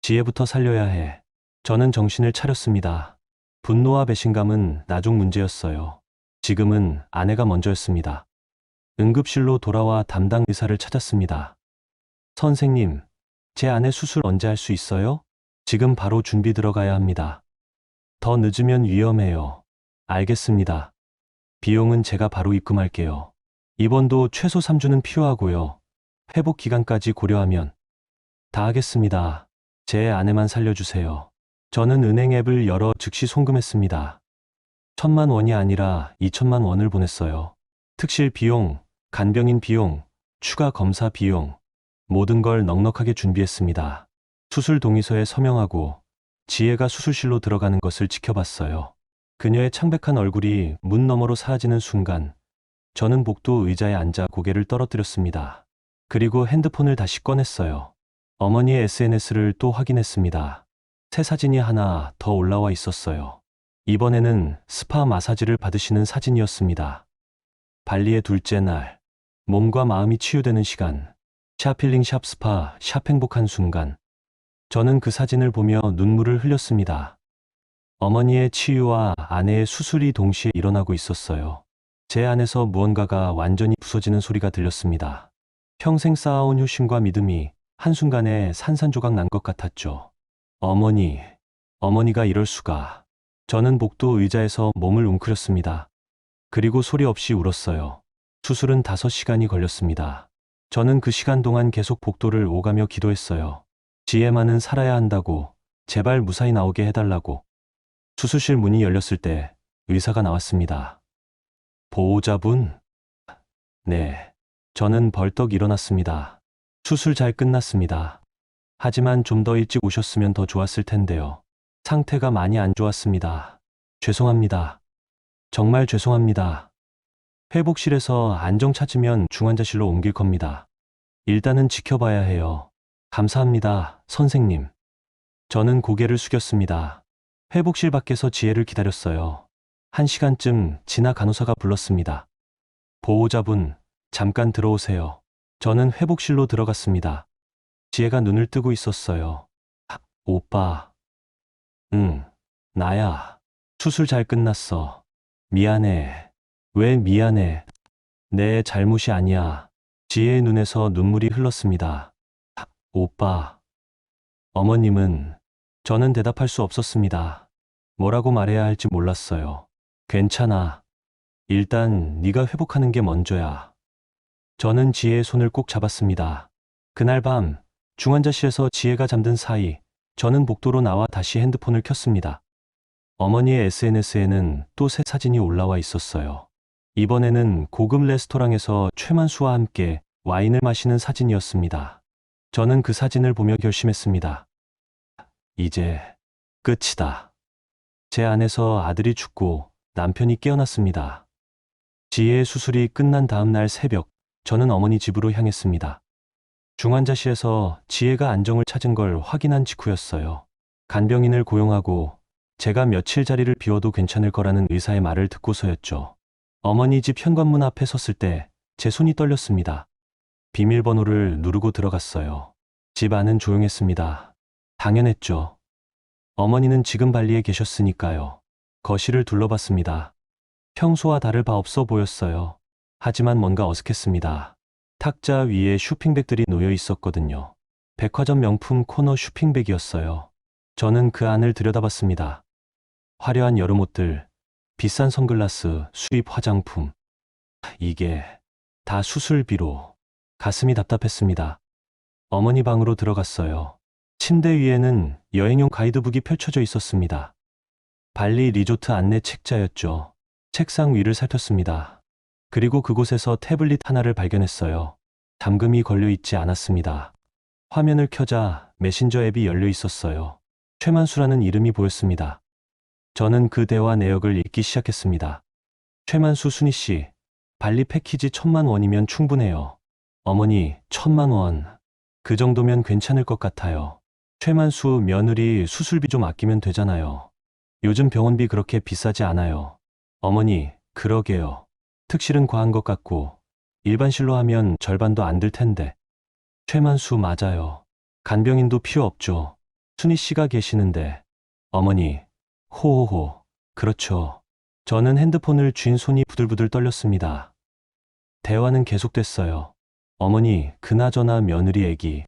지혜부터 살려야 해. 저는 정신을 차렸습니다. 분노와 배신감은 나중 문제였어요. 지금은 아내가 먼저였습니다. 응급실로 돌아와 담당 의사를 찾았습니다. 선생님, 제 아내 수술 언제 할 수 있어요? 지금 바로 준비 들어가야 합니다. 더 늦으면 위험해요. 알겠습니다. 비용은 제가 바로 입금할게요. 입원도 최소 3주는 필요하고요. 회복 기간까지 고려하면 다 하겠습니다. 제 아내만 살려주세요. 저는 은행 앱을 열어 즉시 송금했습니다. 1,000만 원이 아니라 2천만 원을 보냈어요. 특실 비용, 간병인 비용, 추가 검사 비용, 모든 걸 넉넉하게 준비했습니다. 수술 동의서에 서명하고 지혜가 수술실로 들어가는 것을 지켜봤어요. 그녀의 창백한 얼굴이 문 너머로 사라지는 순간 저는 복도 의자에 앉아 고개를 떨어뜨렸습니다. 그리고 핸드폰을 다시 꺼냈어요. 어머니의 SNS를 또 확인했습니다. 새 사진이 하나 더 올라와 있었어요. 이번에는 스파 마사지를 받으시는 사진이었습니다. 발리의 둘째 날, 몸과 마음이 치유되는 시간, 샤필링 샵 스파 샵 행복한 순간. 저는 그 사진을 보며 눈물을 흘렸습니다. 어머니의 치유와 아내의 수술이 동시에 일어나고 있었어요. 제 안에서 무언가가 완전히 부서지는 소리가 들렸습니다. 평생 쌓아온 효심과 믿음이 한순간에 산산조각 난 것 같았죠. 어머니가 이럴 수가. 저는 복도 의자에서 몸을 웅크렸습니다. 그리고 소리 없이 울었어요. 수술은 5시간이 걸렸습니다. 저는 그 시간 동안 계속 복도를 오가며 기도했어요. 지혜만은 살아야 한다고, 제발 무사히 나오게 해달라고. 수술실 문이 열렸을 때 의사가 나왔습니다. 보호자분? 네. 저는 벌떡 일어났습니다. 수술 잘 끝났습니다. 하지만 좀 더 일찍 오셨으면 더 좋았을 텐데요. 상태가 많이 안 좋았습니다. 죄송합니다. 정말 죄송합니다. 회복실에서 안정 찾으면 중환자실로 옮길 겁니다. 일단은 지켜봐야 해요. 감사합니다, 선생님. 저는 고개를 숙였습니다. 회복실 밖에서 지혜를 기다렸어요. 1시간쯤 지나 간호사가 불렀습니다. 보호자분, 잠깐 들어오세요. 저는 회복실로 들어갔습니다. 지혜가 눈을 뜨고 있었어요. 오빠. 응, 나야. 수술 잘 끝났어. 미안해. 왜 미안해? 내 잘못이 아니야. 지혜의 눈에서 눈물이 흘렀습니다. 오빠. 어머님은 저는 대답할 수 없었습니다. 뭐라고 말해야 할지 몰랐어요. 괜찮아. 일단 네가 회복하는 게 먼저야. 저는 지혜의 손을 꼭 잡았습니다. 그날 밤 중환자실에서 지혜가 잠든 사이 저는 복도로 나와 다시 핸드폰을 켰습니다. 어머니의 SNS에는 또 새 사진이 올라와 있었어요. 이번에는 고급 레스토랑에서 최만수와 함께 와인을 마시는 사진이었습니다. 저는 그 사진을 보며 결심했습니다. 이제 끝이다. 제 안에서 아들이 죽고 남편이 깨어났습니다. 지혜의 수술이 끝난 다음 날 새벽, 저는 어머니 집으로 향했습니다. 중환자실에서 지혜가 안정을 찾은 걸 확인한 직후였어요. 간병인을 고용하고 제가 며칠 자리를 비워도 괜찮을 거라는 의사의 말을 듣고서였죠. 어머니 집 현관문 앞에 섰을 때 제 손이 떨렸습니다. 비밀번호를 누르고 들어갔어요. 집 안은 조용했습니다. 당연했죠. 어머니는 지금 발리에 계셨으니까요. 거실을 둘러봤습니다. 평소와 다를 바 없어 보였어요. 하지만 뭔가 어색했습니다. 탁자 위에 쇼핑백들이 놓여 있었거든요. 백화점 명품 코너 쇼핑백이었어요. 저는 그 안을 들여다봤습니다. 화려한 여름 옷들, 비싼 선글라스, 수입 화장품. 이게 다 수술비로. 가슴이 답답했습니다. 어머니 방으로 들어갔어요. 침대 위에는 여행용 가이드북이 펼쳐져 있었습니다. 발리 리조트 안내 책자였죠. 책상 위를 살폈습니다. 그리고 그곳에서 태블릿 하나를 발견했어요. 잠금이 걸려 있지 않았습니다. 화면을 켜자 메신저 앱이 열려 있었어요. 최만수라는 이름이 보였습니다. 저는 그 대화 내역을 읽기 시작했습니다. 최만수 순희 씨, 발리 패키지 1,000만 원이면 충분해요. 어머니, 1,000만 원. 그 정도면 괜찮을 것 같아요. 최만수 며느리 수술비 좀 아끼면 되잖아요. 요즘 병원비 그렇게 비싸지 않아요. 어머니, 그러게요. 특실은 과한 것 같고 일반실로 하면 절반도 안 들 텐데. 최만수 맞아요. 간병인도 필요 없죠. 순희 씨가 계시는데. 어머니, 호호호. 그렇죠. 저는 핸드폰을 쥔 손이 부들부들 떨렸습니다. 대화는 계속됐어요. 어머니, 그나저나 며느리 애기.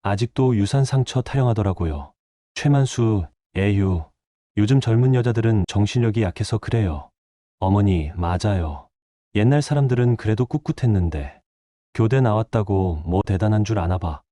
아직도 유산 상처 타령하더라고요. 최만수, 에휴. 요즘 젊은 여자들은 정신력이 약해서 그래요. 어머니, 맞아요. 옛날 사람들은 그래도 꿋꿋했는데. 교대 나왔다고 뭐 대단한 줄 아나 봐.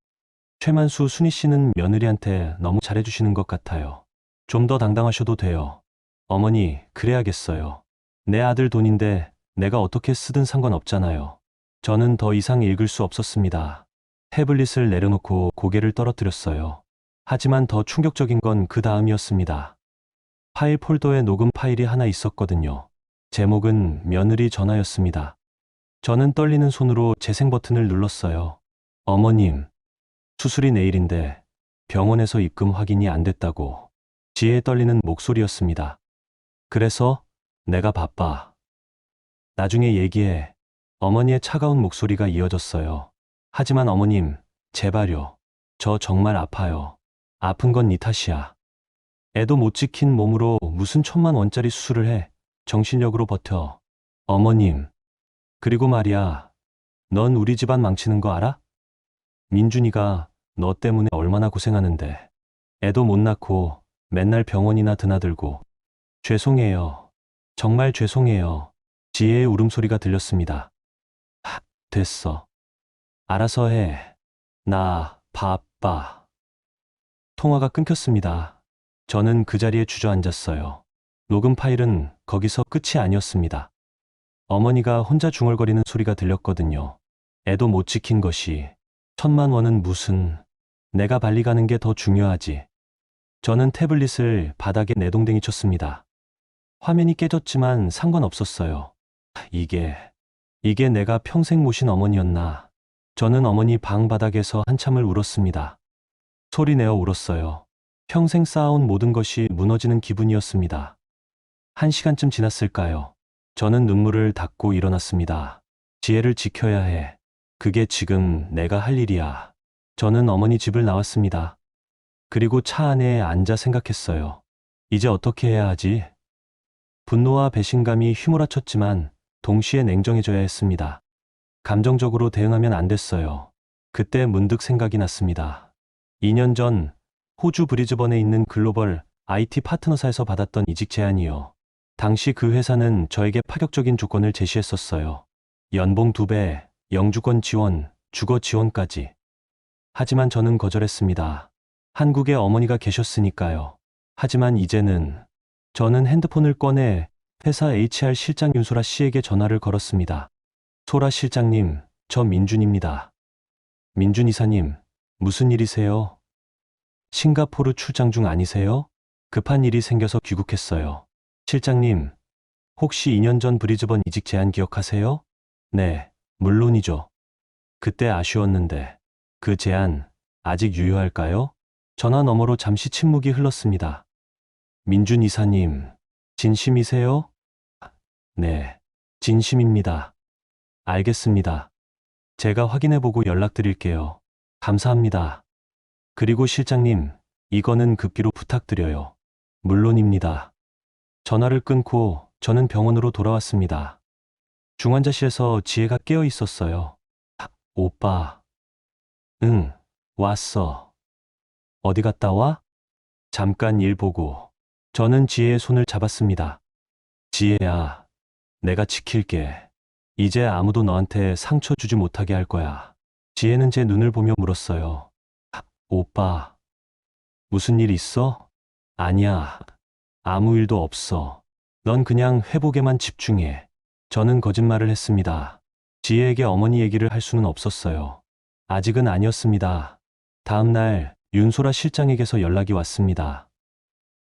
최만수, 순희 씨는 며느리한테 너무 잘해주시는 것 같아요. 좀 더 당당하셔도 돼요. 어머니, 그래야겠어요. 내 아들 돈인데 내가 어떻게 쓰든 상관없잖아요. 저는 더 이상 읽을 수 없었습니다. 태블릿을 내려놓고 고개를 떨어뜨렸어요. 하지만 더 충격적인 건 그 다음이었습니다. 파일 폴더에 녹음 파일이 하나 있었거든요. 제목은 며느리 전화였습니다. 저는 떨리는 손으로 재생 버튼을 눌렀어요. 어머님, 수술이 내일인데 병원에서 입금 확인이 안 됐다고. 지혜의 떨리는 목소리였습니다. 그래서 내가 바빠. 나중에 얘기해. 어머니의 차가운 목소리가 이어졌어요. 하지만 어머님, 제발요. 저 정말 아파요. 아픈 건 네 탓이야. 애도 못 지킨 몸으로 무슨 1,000만 원짜리 수술을 해. 정신력으로 버텨. 어머님. 그리고 말이야. 넌 우리 집안 망치는 거 알아? 민준이가 너 때문에 얼마나 고생하는데. 애도 못 낳고 맨날 병원이나 드나들고. 죄송해요. 정말 죄송해요. 지혜의 울음소리가 들렸습니다. 됐어. 알아서 해. 나 바빠. 통화가 끊겼습니다. 저는 그 자리에 주저앉았어요. 녹음 파일은 거기서 끝이 아니었습니다. 어머니가 혼자 중얼거리는 소리가 들렸거든요. 애도 못 지킨 것이 1,000만 원은 무슨. 내가 발리 가는 게 더 중요하지. 저는 태블릿을 바닥에 내동댕이 쳤습니다. 화면이 깨졌지만 상관없었어요. 이게 내가 평생 모신 어머니였나. 저는 어머니 방 바닥에서 한참을 울었습니다. 소리내어 울었어요. 평생 쌓아온 모든 것이 무너지는 기분이었습니다. 1시간쯤 지났을까요? 저는 눈물을 닦고 일어났습니다. 지혜를 지켜야 해. 그게 지금 내가 할 일이야. 저는 어머니 집을 나왔습니다. 그리고 차 안에 앉아 생각했어요. 이제 어떻게 해야 하지? 분노와 배신감이 휘몰아쳤지만 동시에 냉정해져야 했습니다. 감정적으로 대응하면 안 됐어요. 그때 문득 생각이 났습니다. 2년 전 호주 브리즈번에 있는 글로벌 IT 파트너사에서 받았던 이직 제안이요. 당시 그 회사는 저에게 파격적인 조건을 제시했었어요. 연봉 2배, 영주권 지원, 주거 지원까지. 하지만 저는 거절했습니다. 한국에 어머니가 계셨으니까요. 하지만 이제는 저는 핸드폰을 꺼내 회사 HR 실장 윤소라 씨에게 전화를 걸었습니다. 소라 실장님, 저 민준입니다. 민준 이사님, 무슨 일이세요? 싱가포르 출장 중 아니세요? 급한 일이 생겨서 귀국했어요. 실장님, 혹시 2년 전 브리즈번 이직 제안 기억하세요? 네, 물론이죠. 그때 아쉬웠는데 그 제안 아직 유효할까요? 전화 너머로 잠시 침묵이 흘렀습니다. 민준 이사님, 진심이세요? 네, 진심입니다. 알겠습니다. 제가 확인해보고 연락드릴게요. 감사합니다. 그리고 실장님, 이거는 급기로 부탁드려요. 물론입니다. 전화를 끊고 저는 병원으로 돌아왔습니다. 중환자실에서 지혜가 깨어 있었어요. 오빠. 응, 왔어. 어디 갔다 와? 잠깐 일 보고. 저는 지혜의 손을 잡았습니다. 지혜야, 내가 지킬게. 이제 아무도 너한테 상처 주지 못하게 할 거야. 지혜는 제 눈을 보며 물었어요. 오빠, 무슨 일 있어? 아니야, 아무 일도 없어. 넌 그냥 회복에만 집중해. 저는 거짓말을 했습니다. 지혜에게 어머니 얘기를 할 수는 없었어요. 아직은 아니었습니다. 다음 날 윤소라 실장에게서 연락이 왔습니다.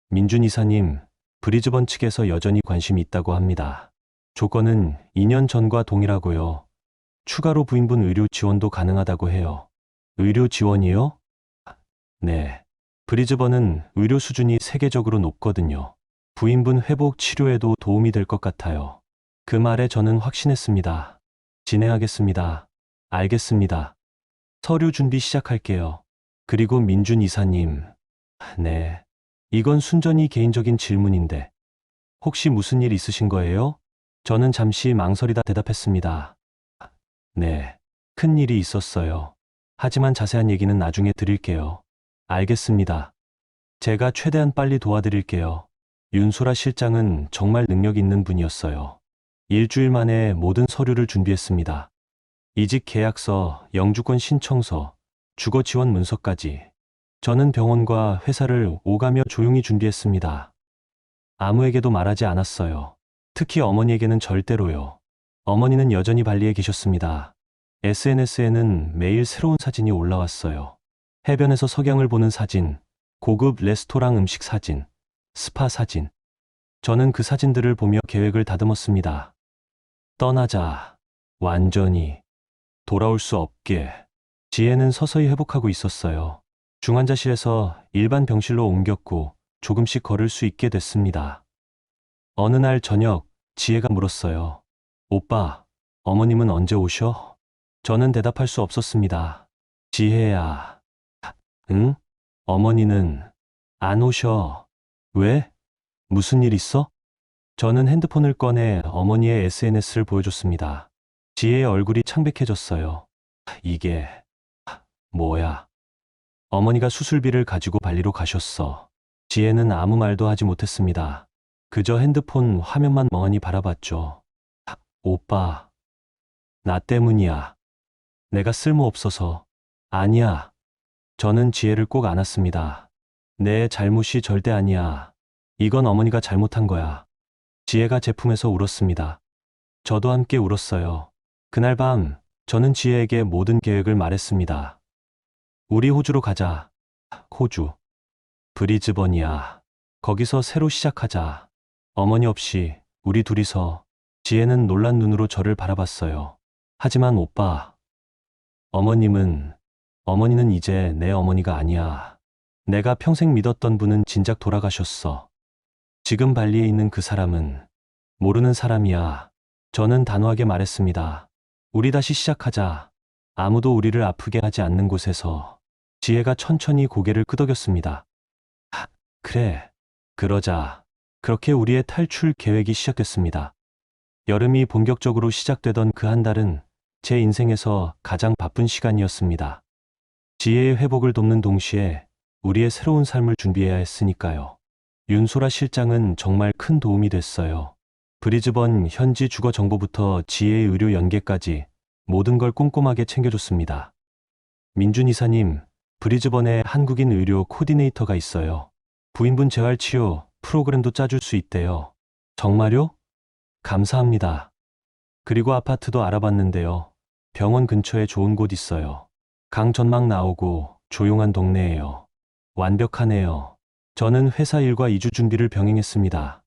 민준 이사님, 브리즈번 측에서 여전히 관심이 있다고 합니다. 조건은 2년 전과 동일하고요. 추가로 부인분 의료 지원도 가능하다고 해요. 의료 지원이요? 네. 브리즈번은 의료 수준이 세계적으로 높거든요. 부인분 회복 치료에도 도움이 될 것 같아요. 그 말에 저는 확신했습니다. 진행하겠습니다. 알겠습니다. 서류 준비 시작할게요. 그리고 민준 이사님. 네. 이건 순전히 개인적인 질문인데. 혹시 무슨 일 있으신 거예요? 저는 잠시 망설이다 대답했습니다. 네. 큰 일이 있었어요. 하지만 자세한 얘기는 나중에 드릴게요. 알겠습니다. 제가 최대한 빨리 도와드릴게요. 윤소라 실장은 정말 능력 있는 분이었어요. 일주일 만에 모든 서류를 준비했습니다. 이직 계약서, 영주권 신청서, 주거 지원 문서까지. 저는 병원과 회사를 오가며 조용히 준비했습니다. 아무에게도 말하지 않았어요. 특히 어머니에게는 절대로요. 어머니는 여전히 발리에 계셨습니다. SNS에는 매일 새로운 사진이 올라왔어요. 해변에서 석양을 보는 사진, 고급 레스토랑 음식 사진, 스파 사진. 저는 그 사진들을 보며 계획을 다듬었습니다. 떠나자. 완전히. 돌아올 수 없게. 지혜는 서서히 회복하고 있었어요. 중환자실에서 일반 병실로 옮겼고 조금씩 걸을 수 있게 됐습니다. 어느 날 저녁, 지혜가 물었어요. 오빠, 어머님은 언제 오셔? 저는 대답할 수 없었습니다. 지혜야. 응? 어머니는 안 오셔. 왜? 무슨 일 있어? 저는 핸드폰을 꺼내 어머니의 SNS를 보여줬습니다. 지혜의 얼굴이 창백해졌어요. 이게 뭐야? 어머니가 수술비를 가지고 발리로 가셨어. 지혜는 아무 말도 하지 못했습니다. 그저 핸드폰 화면만 멍하니 바라봤죠. 오빠, 나 때문이야. 내가 쓸모없어서. 아니야. 저는 지혜를 꼭 안았습니다. 내 잘못이 절대 아니야. 이건 어머니가 잘못한 거야. 지혜가 제품에서 울었습니다. 저도 함께 울었어요. 그날 밤, 저는 지혜에게 모든 계획을 말했습니다. 우리 호주로 가자. 호주. 브리즈번이야. 거기서 새로 시작하자. 어머니 없이 우리 둘이서. 지혜는 놀란 눈으로 저를 바라봤어요. 하지만 오빠. 어머니는 이제 내 어머니가 아니야. 내가 평생 믿었던 분은 진작 돌아가셨어. 지금 발리에 있는 그 사람은 모르는 사람이야. 저는 단호하게 말했습니다. 우리 다시 시작하자. 아무도 우리를 아프게 하지 않는 곳에서. 지혜가 천천히 고개를 끄덕였습니다. 그래. 그러자. 그렇게 우리의 탈출 계획이 시작됐습니다. 여름이 본격적으로 시작되던 그 한 달은 제 인생에서 가장 바쁜 시간이었습니다. 지혜의 회복을 돕는 동시에 우리의 새로운 삶을 준비해야 했으니까요. 윤소라 실장은 정말 큰 도움이 됐어요. 브리즈번 현지 주거 정보부터 지혜의 의료 연계까지 모든 걸 꼼꼼하게 챙겨줬습니다. 민준 이사님, 브리즈번에 한국인 의료 코디네이터가 있어요. 부인분 재활치료 프로그램도 짜줄 수 있대요. 정말요? 감사합니다. 그리고 아파트도 알아봤는데요. 병원 근처에 좋은 곳 있어요. 강 전망 나오고 조용한 동네예요. 완벽하네요. 저는 회사 일과 이주 준비를 병행했습니다.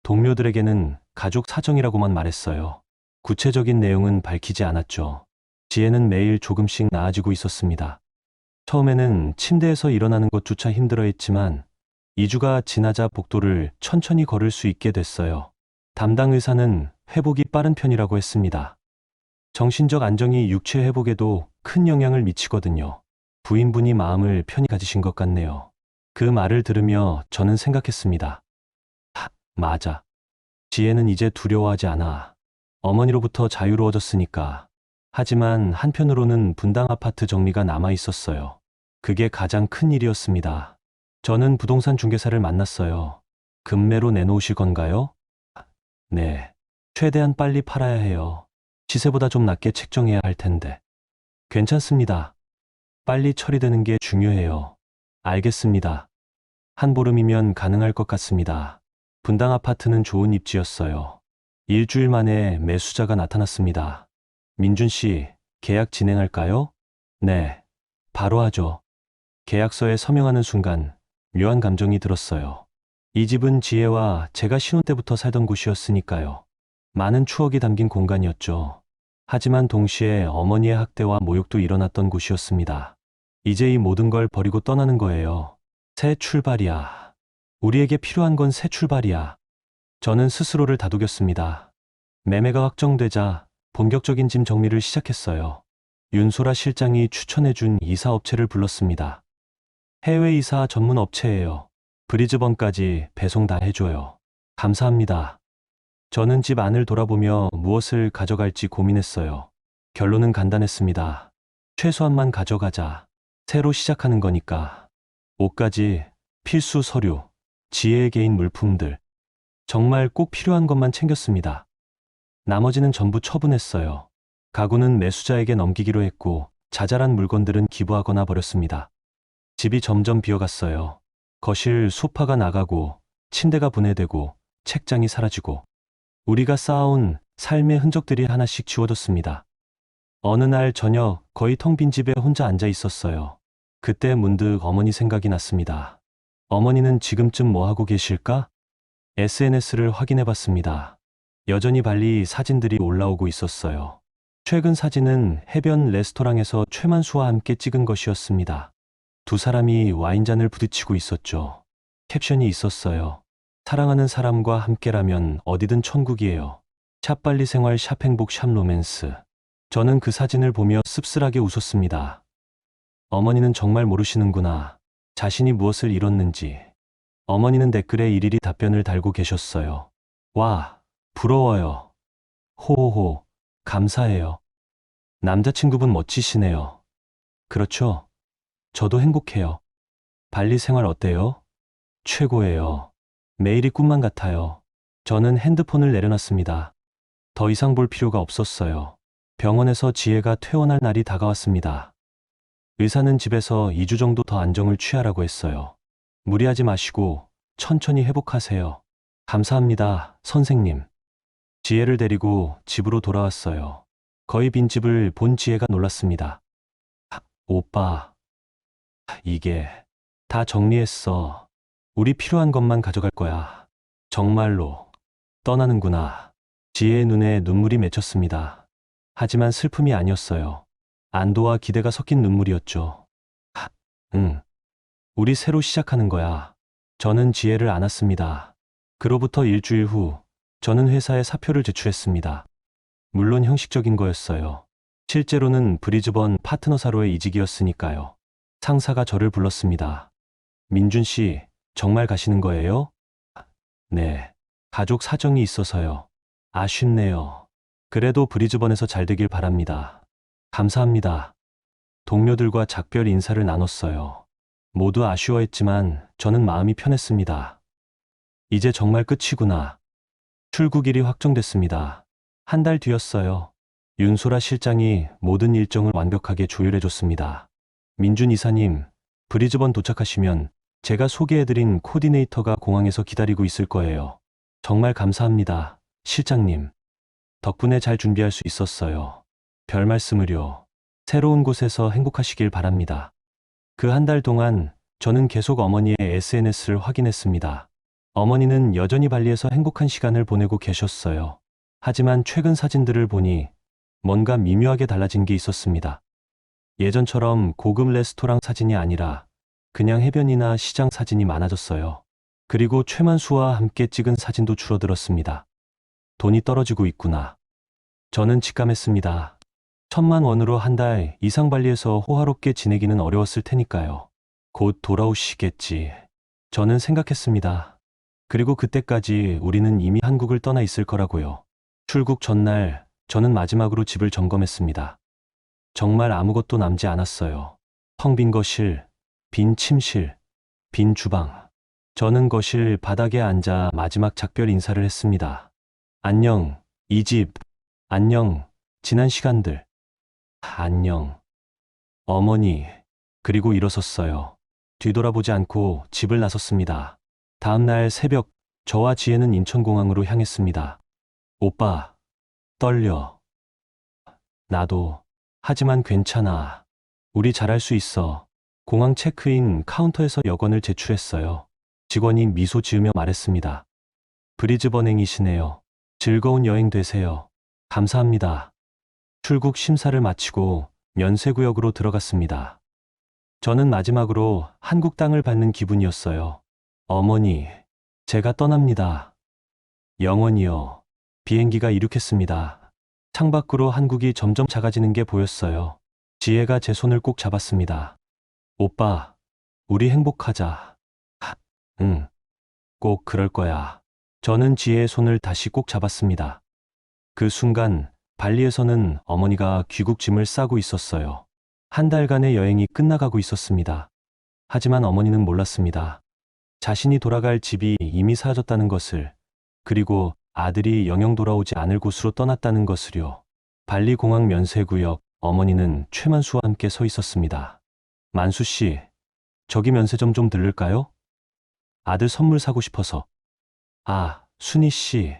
동료들에게는 가족 사정이라고만 말했어요. 구체적인 내용은 밝히지 않았죠. 지혜는 매일 조금씩 나아지고 있었습니다. 처음에는 침대에서 일어나는 것조차 힘들어했지만 2주가 지나자 복도를 천천히 걸을 수 있게 됐어요. 담당 의사는 회복이 빠른 편이라고 했습니다. 정신적 안정이 육체 회복에도 큰 영향을 미치거든요. 부인분이 마음을 편히 가지신 것 같네요. 그 말을 들으며 저는 생각했습니다. 맞아. 지혜는 이제 두려워하지 않아. 어머니로부터 자유로워졌으니까. 하지만 한편으로는 분당 아파트 정리가 남아 있었어요. 그게 가장 큰 일이었습니다. 저는 부동산 중개사를 만났어요. 급매로 내놓으실 건가요? 네. 최대한 빨리 팔아야 해요. 시세보다 좀 낮게 책정해야 할 텐데. 괜찮습니다. 빨리 처리되는 게 중요해요. 알겠습니다. 한 보름이면 가능할 것 같습니다. 분당 아파트는 좋은 입지였어요. 일주일 만에 매수자가 나타났습니다. 민준 씨, 계약 진행할까요? 네. 바로 하죠. 계약서에 서명하는 순간 묘한 감정이 들었어요. 이 집은 지혜와 제가 신혼 때부터 살던 곳이었으니까요. 많은 추억이 담긴 공간이었죠. 하지만 동시에 어머니의 학대와 모욕도 일어났던 곳이었습니다. 이제 이 모든 걸 버리고 떠나는 거예요. 새 출발이야. 우리에게 필요한 건 새 출발이야. 저는 스스로를 다독였습니다. 매매가 확정되자 본격적인 짐 정리를 시작했어요. 윤소라 실장이 추천해준 이사업체를 불렀습니다. 해외 이사 전문 업체예요. 브리즈번까지 배송 다 해줘요. 감사합니다. 저는 집 안을 돌아보며 무엇을 가져갈지 고민했어요. 결론은 간단했습니다. 최소한만 가져가자. 새로 시작하는 거니까. 옷가지, 필수 서류, 지혜의 개인 물품들. 정말 꼭 필요한 것만 챙겼습니다. 나머지는 전부 처분했어요. 가구는 매수자에게 넘기기로 했고 자잘한 물건들은 기부하거나 버렸습니다. 집이 점점 비어갔어요. 거실 소파가 나가고 침대가 분해되고 책장이 사라지고 우리가 쌓아온 삶의 흔적들이 하나씩 지워졌습니다. 어느 날 저녁 거의 텅 빈 집에 혼자 앉아 있었어요. 그때 문득 어머니 생각이 났습니다. 어머니는 지금쯤 뭐 하고 계실까? SNS를 확인해 봤습니다. 여전히 발리 사진들이 올라오고 있었어요. 최근 사진은 해변 레스토랑에서 최만수와 함께 찍은 것이었습니다. 두 사람이 와인잔을 부딪히고 있었죠. 캡션이 있었어요. 사랑하는 사람과 함께라면 어디든 천국이에요. 샵발리 생활 샵행복 샵로맨스. 저는 그 사진을 보며 씁쓸하게 웃었습니다. 어머니는 정말 모르시는구나. 자신이 무엇을 잃었는지. 어머니는 댓글에 일일이 답변을 달고 계셨어요. 와, 부러워요. 호호호, 감사해요. 남자친구분 멋지시네요. 그렇죠? 저도 행복해요. 발리 생활 어때요? 최고예요. 매일이 꿈만 같아요. 저는 핸드폰을 내려놨습니다. 더 이상 볼 필요가 없었어요. 병원에서 지혜가 퇴원할 날이 다가왔습니다. 의사는 집에서 2주 정도 더 안정을 취하라고 했어요. 무리하지 마시고 천천히 회복하세요. 감사합니다, 선생님. 지혜를 데리고 집으로 돌아왔어요. 거의 빈 집을 본 지혜가 놀랐습니다. 오빠, 이게 다 정리했어. 우리 필요한 것만 가져갈 거야. 정말로 떠나는구나. 지혜의 눈에 눈물이 맺혔습니다. 하지만 슬픔이 아니었어요. 안도와 기대가 섞인 눈물이었죠. 응. 우리 새로 시작하는 거야. 저는 지혜를 안았습니다. 그로부터 일주일 후, 저는 회사에 사표를 제출했습니다. 물론 형식적인 거였어요. 실제로는 브리즈번 파트너사로의 이직이었으니까요. 상사가 저를 불렀습니다. 민준 씨, 정말 가시는 거예요? 네. 가족 사정이 있어서요. 아쉽네요. 그래도 브리즈번에서 잘 되길 바랍니다. 감사합니다. 동료들과 작별 인사를 나눴어요. 모두 아쉬워했지만 저는 마음이 편했습니다. 이제 정말 끝이구나. 출국일이 확정됐습니다. 한 달 뒤였어요. 윤소라 실장이 모든 일정을 완벽하게 조율해줬습니다. 민준 이사님, 브리즈번 도착하시면 제가 소개해드린 코디네이터가 공항에서 기다리고 있을 거예요. 정말 감사합니다, 실장님. 덕분에 잘 준비할 수 있었어요. 별 말씀을요. 새로운 곳에서 행복하시길 바랍니다. 그 한 달 동안 저는 계속 어머니의 SNS를 확인했습니다. 어머니는 여전히 발리에서 행복한 시간을 보내고 계셨어요. 하지만 최근 사진들을 보니 뭔가 미묘하게 달라진 게 있었습니다. 예전처럼 고급 레스토랑 사진이 아니라 그냥 해변이나 시장 사진이 많아졌어요. 그리고 최만수와 함께 찍은 사진도 줄어들었습니다. 돈이 떨어지고 있구나. 저는 직감했습니다. 1,000만 원으로 한 달 이상 발리에서 호화롭게 지내기는 어려웠을 테니까요. 곧 돌아오시겠지. 저는 생각했습니다. 그리고 그때까지 우리는 이미 한국을 떠나 있을 거라고요. 출국 전날 저는 마지막으로 집을 점검했습니다. 정말 아무것도 남지 않았어요. 텅 빈 거실, 빈 침실, 빈 주방. 저는 거실 바닥에 앉아 마지막 작별 인사를 했습니다. 안녕, 이 집. 안녕, 지난 시간들. 안녕, 어머니. 그리고 일어섰어요. 뒤돌아보지 않고 집을 나섰습니다. 다음 날 새벽, 저와 지혜는 인천공항으로 향했습니다. 오빠, 떨려. 나도. 하지만 괜찮아. 우리 잘할 수 있어. 공항 체크인 카운터에서 여권을 제출했어요. 직원이 미소 지으며 말했습니다. 브리즈번행이시네요. 즐거운 여행 되세요. 감사합니다. 출국 심사를 마치고 면세구역으로 들어갔습니다. 저는 마지막으로 한국 땅을 밟는 기분이었어요. 어머니, 제가 떠납니다. 영원히요. 비행기가 이륙했습니다. 창밖으로 한국이 점점 작아지는 게 보였어요. 지혜가 제 손을 꼭 잡았습니다. 오빠, 우리 행복하자. 응, 꼭 그럴 거야. 저는 지혜의 손을 다시 꼭 잡았습니다. 그 순간 발리에서는 어머니가 귀국 짐을 싸고 있었어요. 한 달간의 여행이 끝나가고 있었습니다. 하지만 어머니는 몰랐습니다. 자신이 돌아갈 집이 이미 사라졌다는 것을, 그리고 아들이 영영 돌아오지 않을 곳으로 떠났다는 것을요. 발리 공항 면세구역, 어머니는 최만수와 함께 서 있었습니다. 만수 씨, 저기 면세점 좀 들를까요? 아들 선물 사고 싶어서. 아, 순희 씨.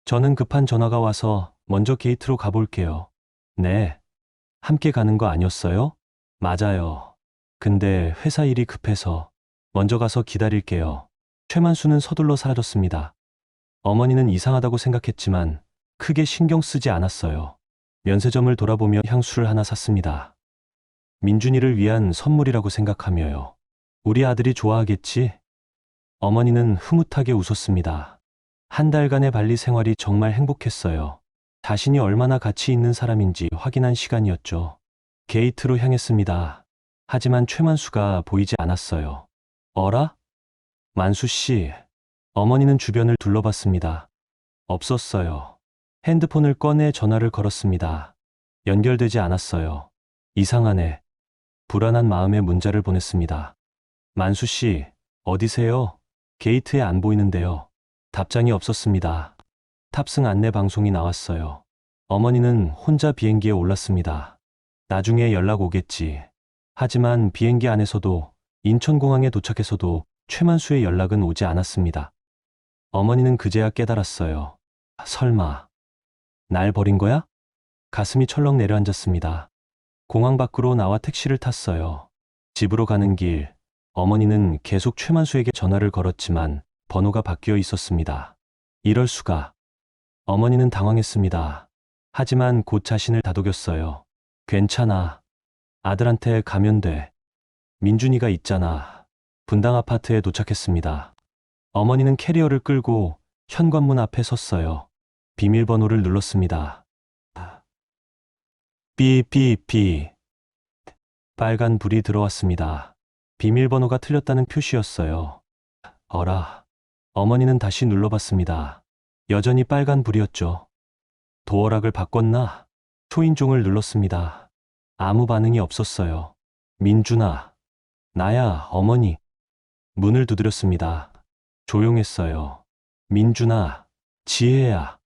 저는 급한 전화가 와서 먼저 게이트로 가볼게요. 네. 함께 가는 거 아니었어요? 맞아요. 근데 회사 일이 급해서 먼저 가서 기다릴게요. 최만수는 서둘러 사라졌습니다. 어머니는 이상하다고 생각했지만 크게 신경 쓰지 않았어요. 면세점을 돌아보며 향수를 하나 샀습니다. 민준이를 위한 선물이라고 생각하며요. 우리 아들이 좋아하겠지? 어머니는 흐뭇하게 웃었습니다. 한 달간의 발리 생활이 정말 행복했어요. 자신이 얼마나 가치 있는 사람인지 확인한 시간이었죠. 게이트로 향했습니다. 하지만 최만수가 보이지 않았어요. 어라? 만수 씨. 어머니는 주변을 둘러봤습니다. 없었어요. 핸드폰을 꺼내 전화를 걸었습니다. 연결되지 않았어요. 이상하네. 불안한 마음에 문자를 보냈습니다. 만수 씨, 어디세요? 게이트에 안 보이는데요. 답장이 없었습니다. 탑승 안내 방송이 나왔어요. 어머니는 혼자 비행기에 올랐습니다. 나중에 연락 오겠지. 하지만 비행기 안에서도 인천공항에 도착해서도 최만수의 연락은 오지 않았습니다. 어머니는 그제야 깨달았어요. 설마 날 버린 거야? 가슴이 철렁 내려앉았습니다. 공항 밖으로 나와 택시를 탔어요. 집으로 가는 길, 어머니는 계속 최만수에게 전화를 걸었지만 번호가 바뀌어 있었습니다. 이럴 수가. 어머니는 당황했습니다. 하지만 곧 자신을 다독였어요. 괜찮아. 아들한테 가면 돼. 민준이가 있잖아. 분당 아파트에 도착했습니다. 어머니는 캐리어를 끌고 현관문 앞에 섰어요. 비밀번호를 눌렀습니다. 삐삐삐. 빨간 불이 들어왔습니다. 비밀번호가 틀렸다는 표시였어요. 어라. 어머니는 다시 눌러봤습니다. 여전히 빨간 불이었죠. 도어락을 바꿨나? 초인종을 눌렀습니다. 아무 반응이 없었어요. 민준아. 나야, 어머니. 문을 두드렸습니다. 조용했어요. 민준아, 지혜야.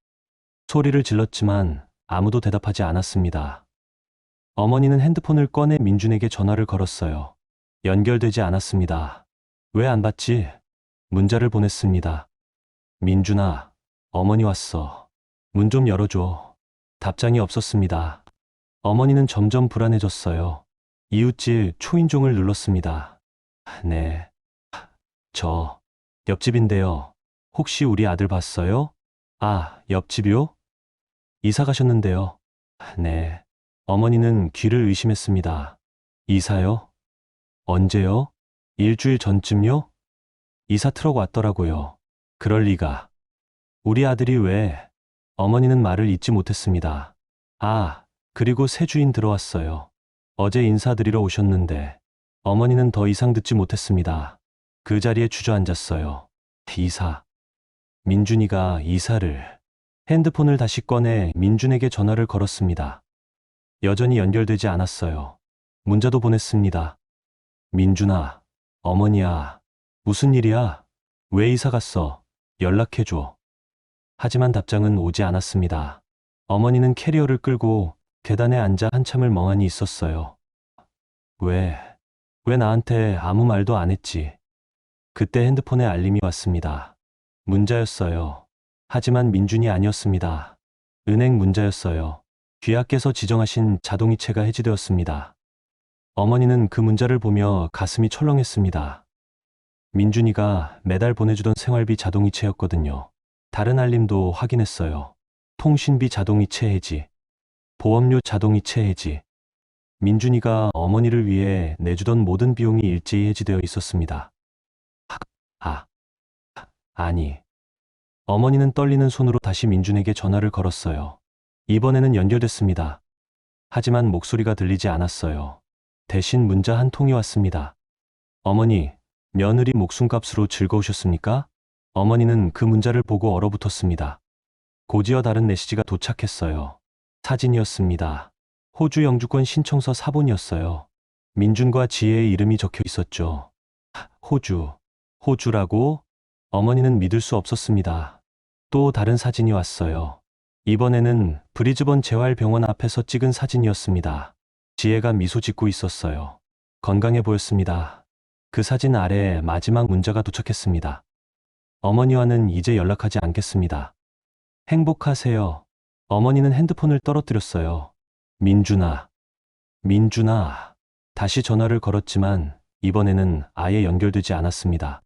소리를 질렀지만 아무도 대답하지 않았습니다. 어머니는 핸드폰을 꺼내 민준에게 전화를 걸었어요. 연결되지 않았습니다. 왜 안 받지? 문자를 보냈습니다. 민준아, 어머니 왔어. 문 좀 열어줘. 답장이 없었습니다. 어머니는 점점 불안해졌어요. 이웃집 초인종을 눌렀습니다. 네. 저, 옆집인데요. 혹시 우리 아들 봤어요? 아, 옆집이요? 이사 가셨는데요. 네. 어머니는 귀를 의심했습니다. 이사요? 언제요? 일주일 전쯤요? 이사 트럭 왔더라고요. 그럴 리가. 우리 아들이 왜? 어머니는 말을 잇지 못했습니다. 아, 그리고 새 주인 들어왔어요. 어제 인사드리러 오셨는데 어머니는 더 이상 듣지 못했습니다. 그 자리에 주저앉았어요. 이사. 민준이가 이사를. 핸드폰을 다시 꺼내 민준에게 전화를 걸었습니다. 여전히 연결되지 않았어요. 문자도 보냈습니다. 민준아, 어머니야. 무슨 일이야? 왜 이사 갔어? 연락해줘. 하지만 답장은 오지 않았습니다. 어머니는 캐리어를 끌고 계단에 앉아 한참을 멍하니 있었어요. 왜 나한테 아무 말도 안 했지? 그때 핸드폰에 알림이 왔습니다. 문자였어요. 하지만 민준이 아니었습니다. 은행 문자였어요. 귀하께서 지정하신 자동이체가 해지되었습니다. 어머니는 그 문자를 보며 가슴이 철렁했습니다. 민준이가 매달 보내주던 생활비 자동이체였거든요. 다른 알림도 확인했어요. 통신비 자동이체 해지, 보험료 자동이체 해지. 민준이가 어머니를 위해 내주던 모든 비용이 일제히 해지되어 있었습니다. 아니. 어머니는 떨리는 손으로 다시 민준에게 전화를 걸었어요. 이번에는 연결됐습니다. 하지만 목소리가 들리지 않았어요. 대신 문자 한 통이 왔습니다. 어머니, 며느리 목숨값으로 즐거우셨습니까? 어머니는 그 문자를 보고 얼어붙었습니다. 고지어 다른 메시지가 도착했어요. 사진이었습니다. 호주 영주권 신청서 사본이었어요. 민준과 지혜의 이름이 적혀 있었죠. 호주라고? 어머니는 믿을 수 없었습니다. 또 다른 사진이 왔어요. 이번에는 브리즈번 재활병원 앞에서 찍은 사진이었습니다. 지혜가 미소 짓고 있었어요. 건강해 보였습니다. 그 사진 아래에 마지막 문자가 도착했습니다. 어머니와는 이제 연락하지 않겠습니다. 행복하세요. 어머니는 핸드폰을 떨어뜨렸어요. 민준아. 다시 전화를 걸었지만 이번에는 아예 연결되지 않았습니다.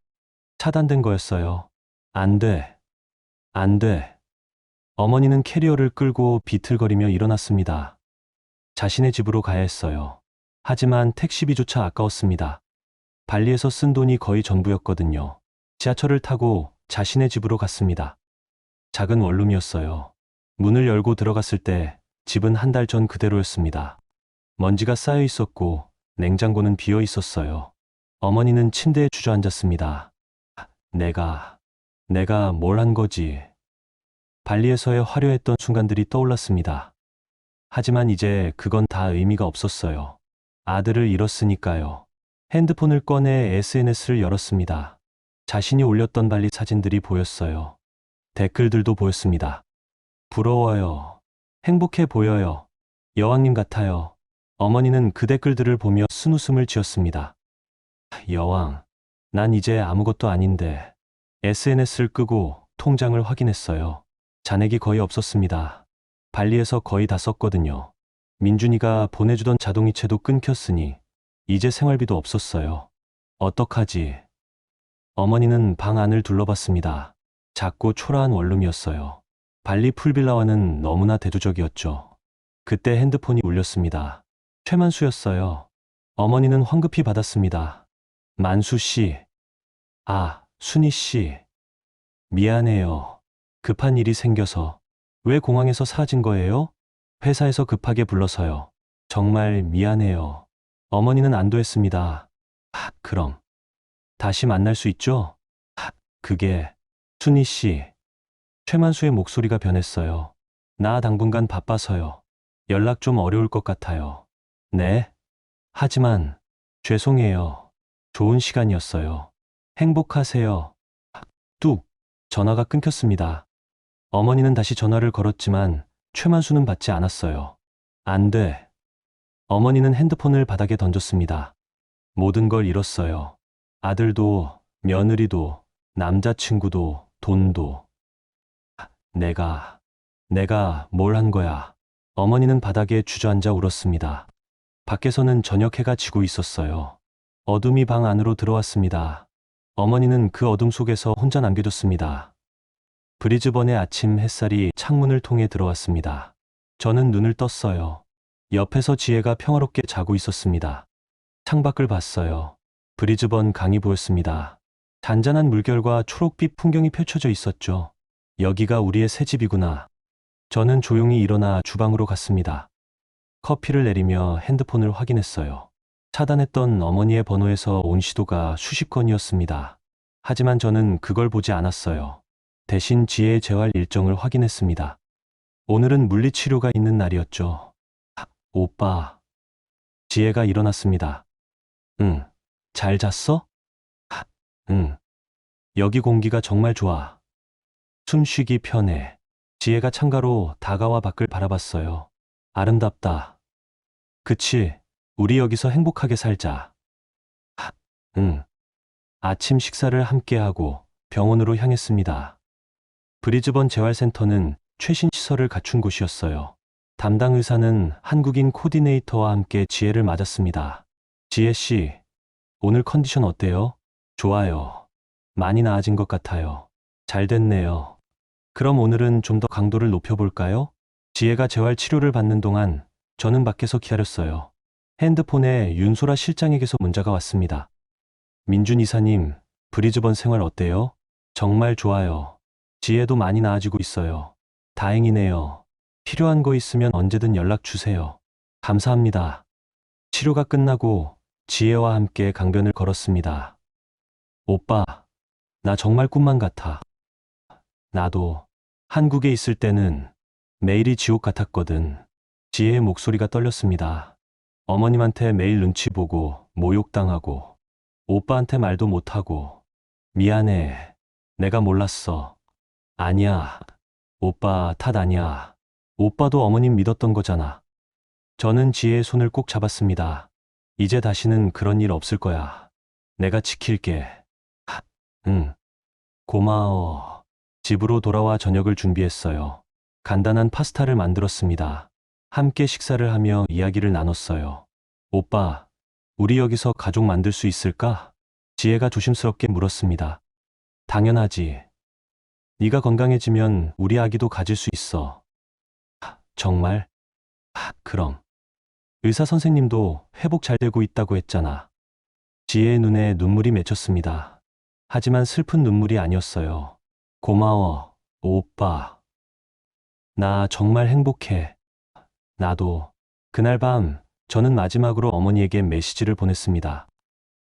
차단된 거였어요. 안 돼. 어머니는 캐리어를 끌고 비틀거리며 일어났습니다. 자신의 집으로 가야 했어요. 하지만 택시비조차 아까웠습니다. 발리에서 쓴 돈이 거의 전부였거든요. 지하철을 타고 자신의 집으로 갔습니다. 작은 원룸이었어요. 문을 열고 들어갔을 때 집은 한 달 전 그대로였습니다. 먼지가 쌓여 있었고 냉장고는 비어 있었어요. 어머니는 침대에 주저앉았습니다. 내가 뭘 한 거지? 발리에서의 화려했던 순간들이 떠올랐습니다. 하지만 이제 그건 다 의미가 없었어요. 아들을 잃었으니까요. 핸드폰을 꺼내 SNS를 열었습니다. 자신이 올렸던 발리 사진들이 보였어요. 댓글들도 보였습니다. 부러워요. 행복해 보여요. 여왕님 같아요. 어머니는 그 댓글들을 보며 쓴웃음을 지었습니다. 여왕, 난 이제 아무것도 아닌데. SNS를 끄고 통장을 확인했어요. 잔액이 거의 없었습니다. 발리에서 거의 다 썼거든요. 민준이가 보내주던 자동이체도 끊겼으니 이제 생활비도 없었어요. 어떡하지? 어머니는 방 안을 둘러봤습니다. 작고 초라한 원룸이었어요. 발리 풀빌라와는 너무나 대조적이었죠. 그때 핸드폰이 울렸습니다. 최만수였어요. 어머니는 황급히 받았습니다. 만수 씨. 아, 순희 씨. 미안해요. 급한 일이 생겨서. 왜 공항에서 사라진 거예요? 회사에서 급하게 불러서요. 정말 미안해요. 어머니는 안도했습니다. 그럼 다시 만날 수 있죠? 그게 순희 씨. 최만수의 목소리가 변했어요. 나 당분간 바빠서요. 연락 좀 어려울 것 같아요. 네. 하지만 죄송해요. 좋은 시간이었어요. 행복하세요. 뚝. 전화가 끊겼습니다. 어머니는 다시 전화를 걸었지만 최만수는 받지 않았어요. 안 돼. 어머니는 핸드폰을 바닥에 던졌습니다. 모든 걸 잃었어요. 아들도, 며느리도, 남자친구도, 돈도. 내가 뭘 한 거야. 어머니는 바닥에 주저앉아 울었습니다. 밖에서는 저녁 해가 지고 있었어요. 어둠이 방 안으로 들어왔습니다. 어머니는 그 어둠 속에서 혼자 남겨뒀습니다. 브리즈번의 아침 햇살이 창문을 통해 들어왔습니다. 저는 눈을 떴어요. 옆에서 지혜가 평화롭게 자고 있었습니다. 창밖을 봤어요. 브리즈번 강이 보였습니다. 잔잔한 물결과 초록빛 풍경이 펼쳐져 있었죠. 여기가 우리의 새 집이구나. 저는 조용히 일어나 주방으로 갔습니다. 커피를 내리며 핸드폰을 확인했어요. 차단했던 어머니의 번호에서 온 시도가 수십 건이었습니다. 하지만 저는 그걸 보지 않았어요. 대신 지혜의 재활 일정을 확인했습니다. 오늘은 물리치료가 있는 날이었죠. 오빠. 지혜가 일어났습니다. 응. 잘 잤어? 응. 여기 공기가 정말 좋아. 숨쉬기 편해. 지혜가 창가로 다가와 밖을 바라봤어요. 아름답다. 그치, 우리 여기서 행복하게 살자. 응. 아침 식사를 함께하고 병원으로 향했습니다. 브리즈번 재활센터는 최신 시설을 갖춘 곳이었어요. 담당 의사는 한국인 코디네이터와 함께 지혜를 맞았습니다. 지혜 씨, 오늘 컨디션 어때요? 좋아요. 많이 나아진 것 같아요. 잘 됐네요. 그럼 오늘은 좀 더 강도를 높여볼까요? 지혜가 재활 치료를 받는 동안 저는 밖에서 기다렸어요. 핸드폰에 윤소라 실장에게서 문자가 왔습니다. 민준 이사님, 브리즈번 생활 어때요? 정말 좋아요. 지혜도 많이 나아지고 있어요. 다행이네요. 필요한 거 있으면 언제든 연락 주세요. 감사합니다. 치료가 끝나고 지혜와 함께 강변을 걸었습니다. 오빠, 나 정말 꿈만 같아. 나도 한국에 있을 때는 매일이 지옥 같았거든. 지혜의 목소리가 떨렸습니다. 어머님한테 매일 눈치 보고 모욕당하고 오빠한테 말도 못하고 미안해. 내가 몰랐어. 아니야. 오빠 탓 아니야. 오빠도 어머님 믿었던 거잖아. 저는 지혜의 손을 꼭 잡았습니다. 이제 다시는 그런 일 없을 거야. 내가 지킬게. 응. 고마워. 집으로 돌아와 저녁을 준비했어요. 간단한 파스타를 만들었습니다. 함께 식사를 하며 이야기를 나눴어요. 오빠, 우리 여기서 가족 만들 수 있을까? 지혜가 조심스럽게 물었습니다. 당연하지. 네가 건강해지면 우리 아기도 가질 수 있어. 정말? 그럼. 의사 선생님도 회복 잘 되고 있다고 했잖아. 지혜의 눈에 눈물이 맺혔습니다. 하지만 슬픈 눈물이 아니었어요. 고마워, 오빠. 나 정말 행복해. 나도. 그날 밤, 저는 마지막으로 어머니에게 메시지를 보냈습니다.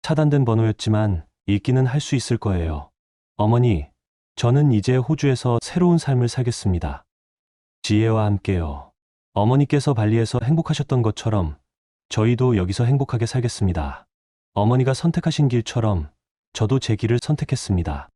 차단된 번호였지만 읽기는 할 수 있을 거예요. 어머니, 저는 이제 호주에서 새로운 삶을 살겠습니다. 지혜와 함께요. 어머니께서 발리에서 행복하셨던 것처럼 저희도 여기서 행복하게 살겠습니다. 어머니가 선택하신 길처럼 저도 제 길을 선택했습니다.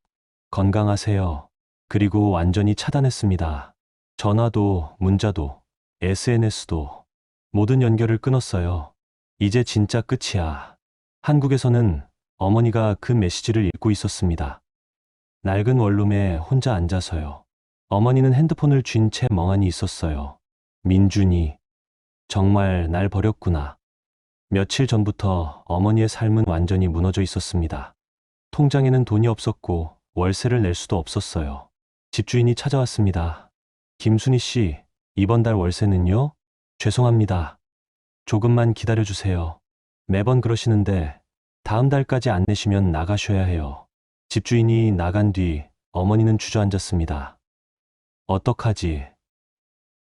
건강하세요. 그리고 완전히 차단했습니다. 전화도, 문자도, SNS도 모든 연결을 끊었어요. 이제 진짜 끝이야. 한국에서는 어머니가 그 메시지를 읽고 있었습니다. 낡은 원룸에 혼자 앉아서요. 어머니는 핸드폰을 쥔 채 멍하니 있었어요. 민준이, 정말 날 버렸구나. 며칠 전부터 어머니의 삶은 완전히 무너져 있었습니다. 통장에는 돈이 없었고 월세를 낼 수도 없었어요. 집주인이 찾아왔습니다. 김순희 씨, 이번 달 월세는요? 죄송합니다. 조금만 기다려주세요. 매번 그러시는데 다음 달까지 안 내시면 나가셔야 해요. 집주인이 나간 뒤 어머니는 주저앉았습니다. 어떡하지?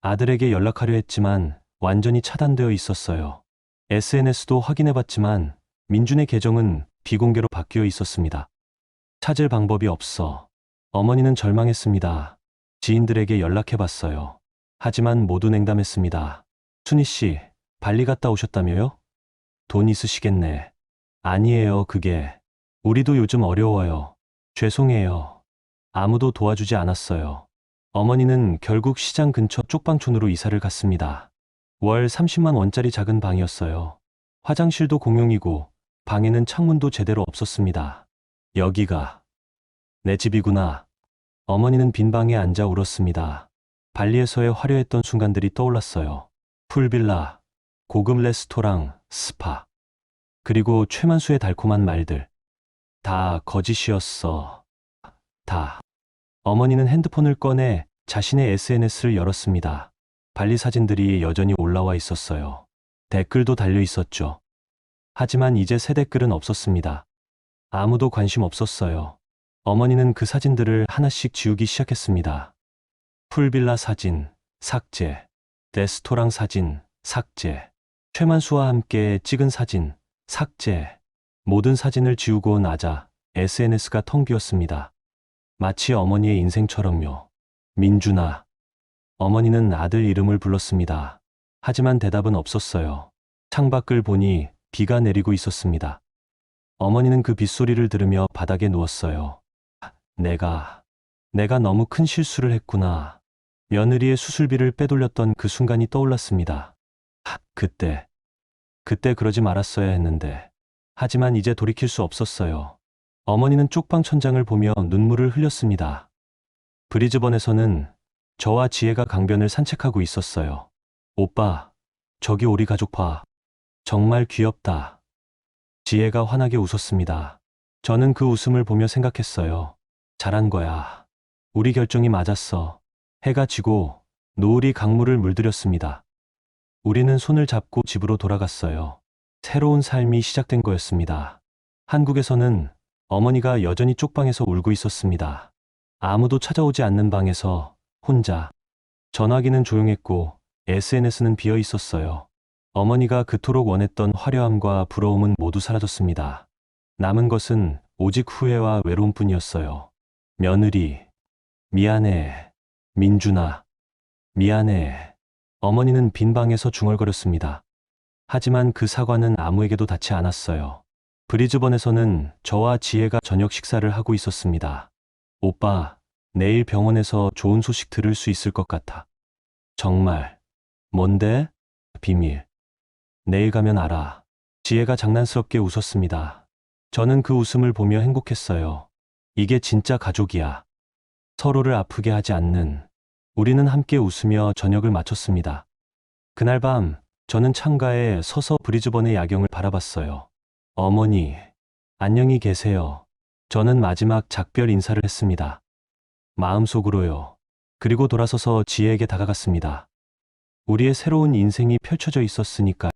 아들에게 연락하려 했지만 완전히 차단되어 있었어요. SNS도 확인해봤지만 민준의 계정은 비공개로 바뀌어 있었습니다. 찾을 방법이 없어 어머니는 절망했습니다. 지인들에게 연락해봤어요. 하지만 모두 냉담했습니다. 순희 씨, 발리 갔다 오셨다며요? 돈 있으시겠네. 아니에요, 그게. 우리도 요즘 어려워요. 죄송해요. 아무도 도와주지 않았어요. 어머니는 결국 시장 근처 쪽방촌으로 이사를 갔습니다. 월 30만 원짜리 작은 방이었어요. 화장실도 공용이고 방에는 창문도 제대로 없었습니다. 여기가 내 집이구나. 어머니는 빈 방에 앉아 울었습니다. 발리에서의 화려했던 순간들이 떠올랐어요. 풀빌라, 고급 레스토랑, 스파, 그리고 최만수의 달콤한 말들. 다 거짓이었어. 다. 어머니는 핸드폰을 꺼내 자신의 SNS를 열었습니다. 발리 사진들이 여전히 올라와 있었어요. 댓글도 달려 있었죠. 하지만 이제 새 댓글은 없었습니다. 아무도 관심 없었어요. 어머니는 그 사진들을 하나씩 지우기 시작했습니다. 풀빌라 사진, 삭제. 레스토랑 사진, 삭제. 최만수와 함께 찍은 사진, 삭제. 모든 사진을 지우고 나자 SNS가 텅 비었습니다. 마치 어머니의 인생처럼요. 민준아. 어머니는 아들 이름을 불렀습니다. 하지만 대답은 없었어요. 창밖을 보니 비가 내리고 있었습니다. 어머니는 그 빗소리를 들으며 바닥에 누웠어요. 내가 너무 큰 실수를 했구나. 며느리의 수술비를 빼돌렸던 그 순간이 떠올랐습니다. 그때 그러지 말았어야 했는데. 하지만 이제 돌이킬 수 없었어요. 어머니는 쪽방 천장을 보며 눈물을 흘렸습니다. 브리즈번에서는 저와 지혜가 강변을 산책하고 있었어요. 오빠, 저기 우리 가족 봐. 정말 귀엽다. 지혜가 환하게 웃었습니다. 저는 그 웃음을 보며 생각했어요. 잘한 거야. 우리 결정이 맞았어. 해가 지고 노을이 강물을 물들였습니다. 우리는 손을 잡고 집으로 돌아갔어요. 새로운 삶이 시작된 거였습니다. 한국에서는 어머니가 여전히 쪽방에서 울고 있었습니다. 아무도 찾아오지 않는 방에서 혼자. 전화기는 조용했고 SNS는 비어 있었어요. 어머니가 그토록 원했던 화려함과 부러움은 모두 사라졌습니다. 남은 것은 오직 후회와 외로움뿐이었어요. 며느리, 미안해. 민준아, 미안해. 어머니는 빈 방에서 중얼거렸습니다. 하지만 그 사과는 아무에게도 닿지 않았어요. 브리즈번에서는 저와 지혜가 저녁 식사를 하고 있었습니다. 오빠, 내일 병원에서 좋은 소식 들을 수 있을 것 같아. 정말. 뭔데? 비밀. 내일 가면 알아. 지혜가 장난스럽게 웃었습니다. 저는 그 웃음을 보며 행복했어요. 이게 진짜 가족이야. 서로를 아프게 하지 않는. 우리는 함께 웃으며 저녁을 마쳤습니다. 그날 밤 저는 창가에 서서 브리즈번의 야경을 바라봤어요. 어머니, 안녕히 계세요. 저는 마지막 작별 인사를 했습니다. 마음속으로요. 그리고 돌아서서 지혜에게 다가갔습니다. 우리의 새로운 인생이 펼쳐져 있었으니까요.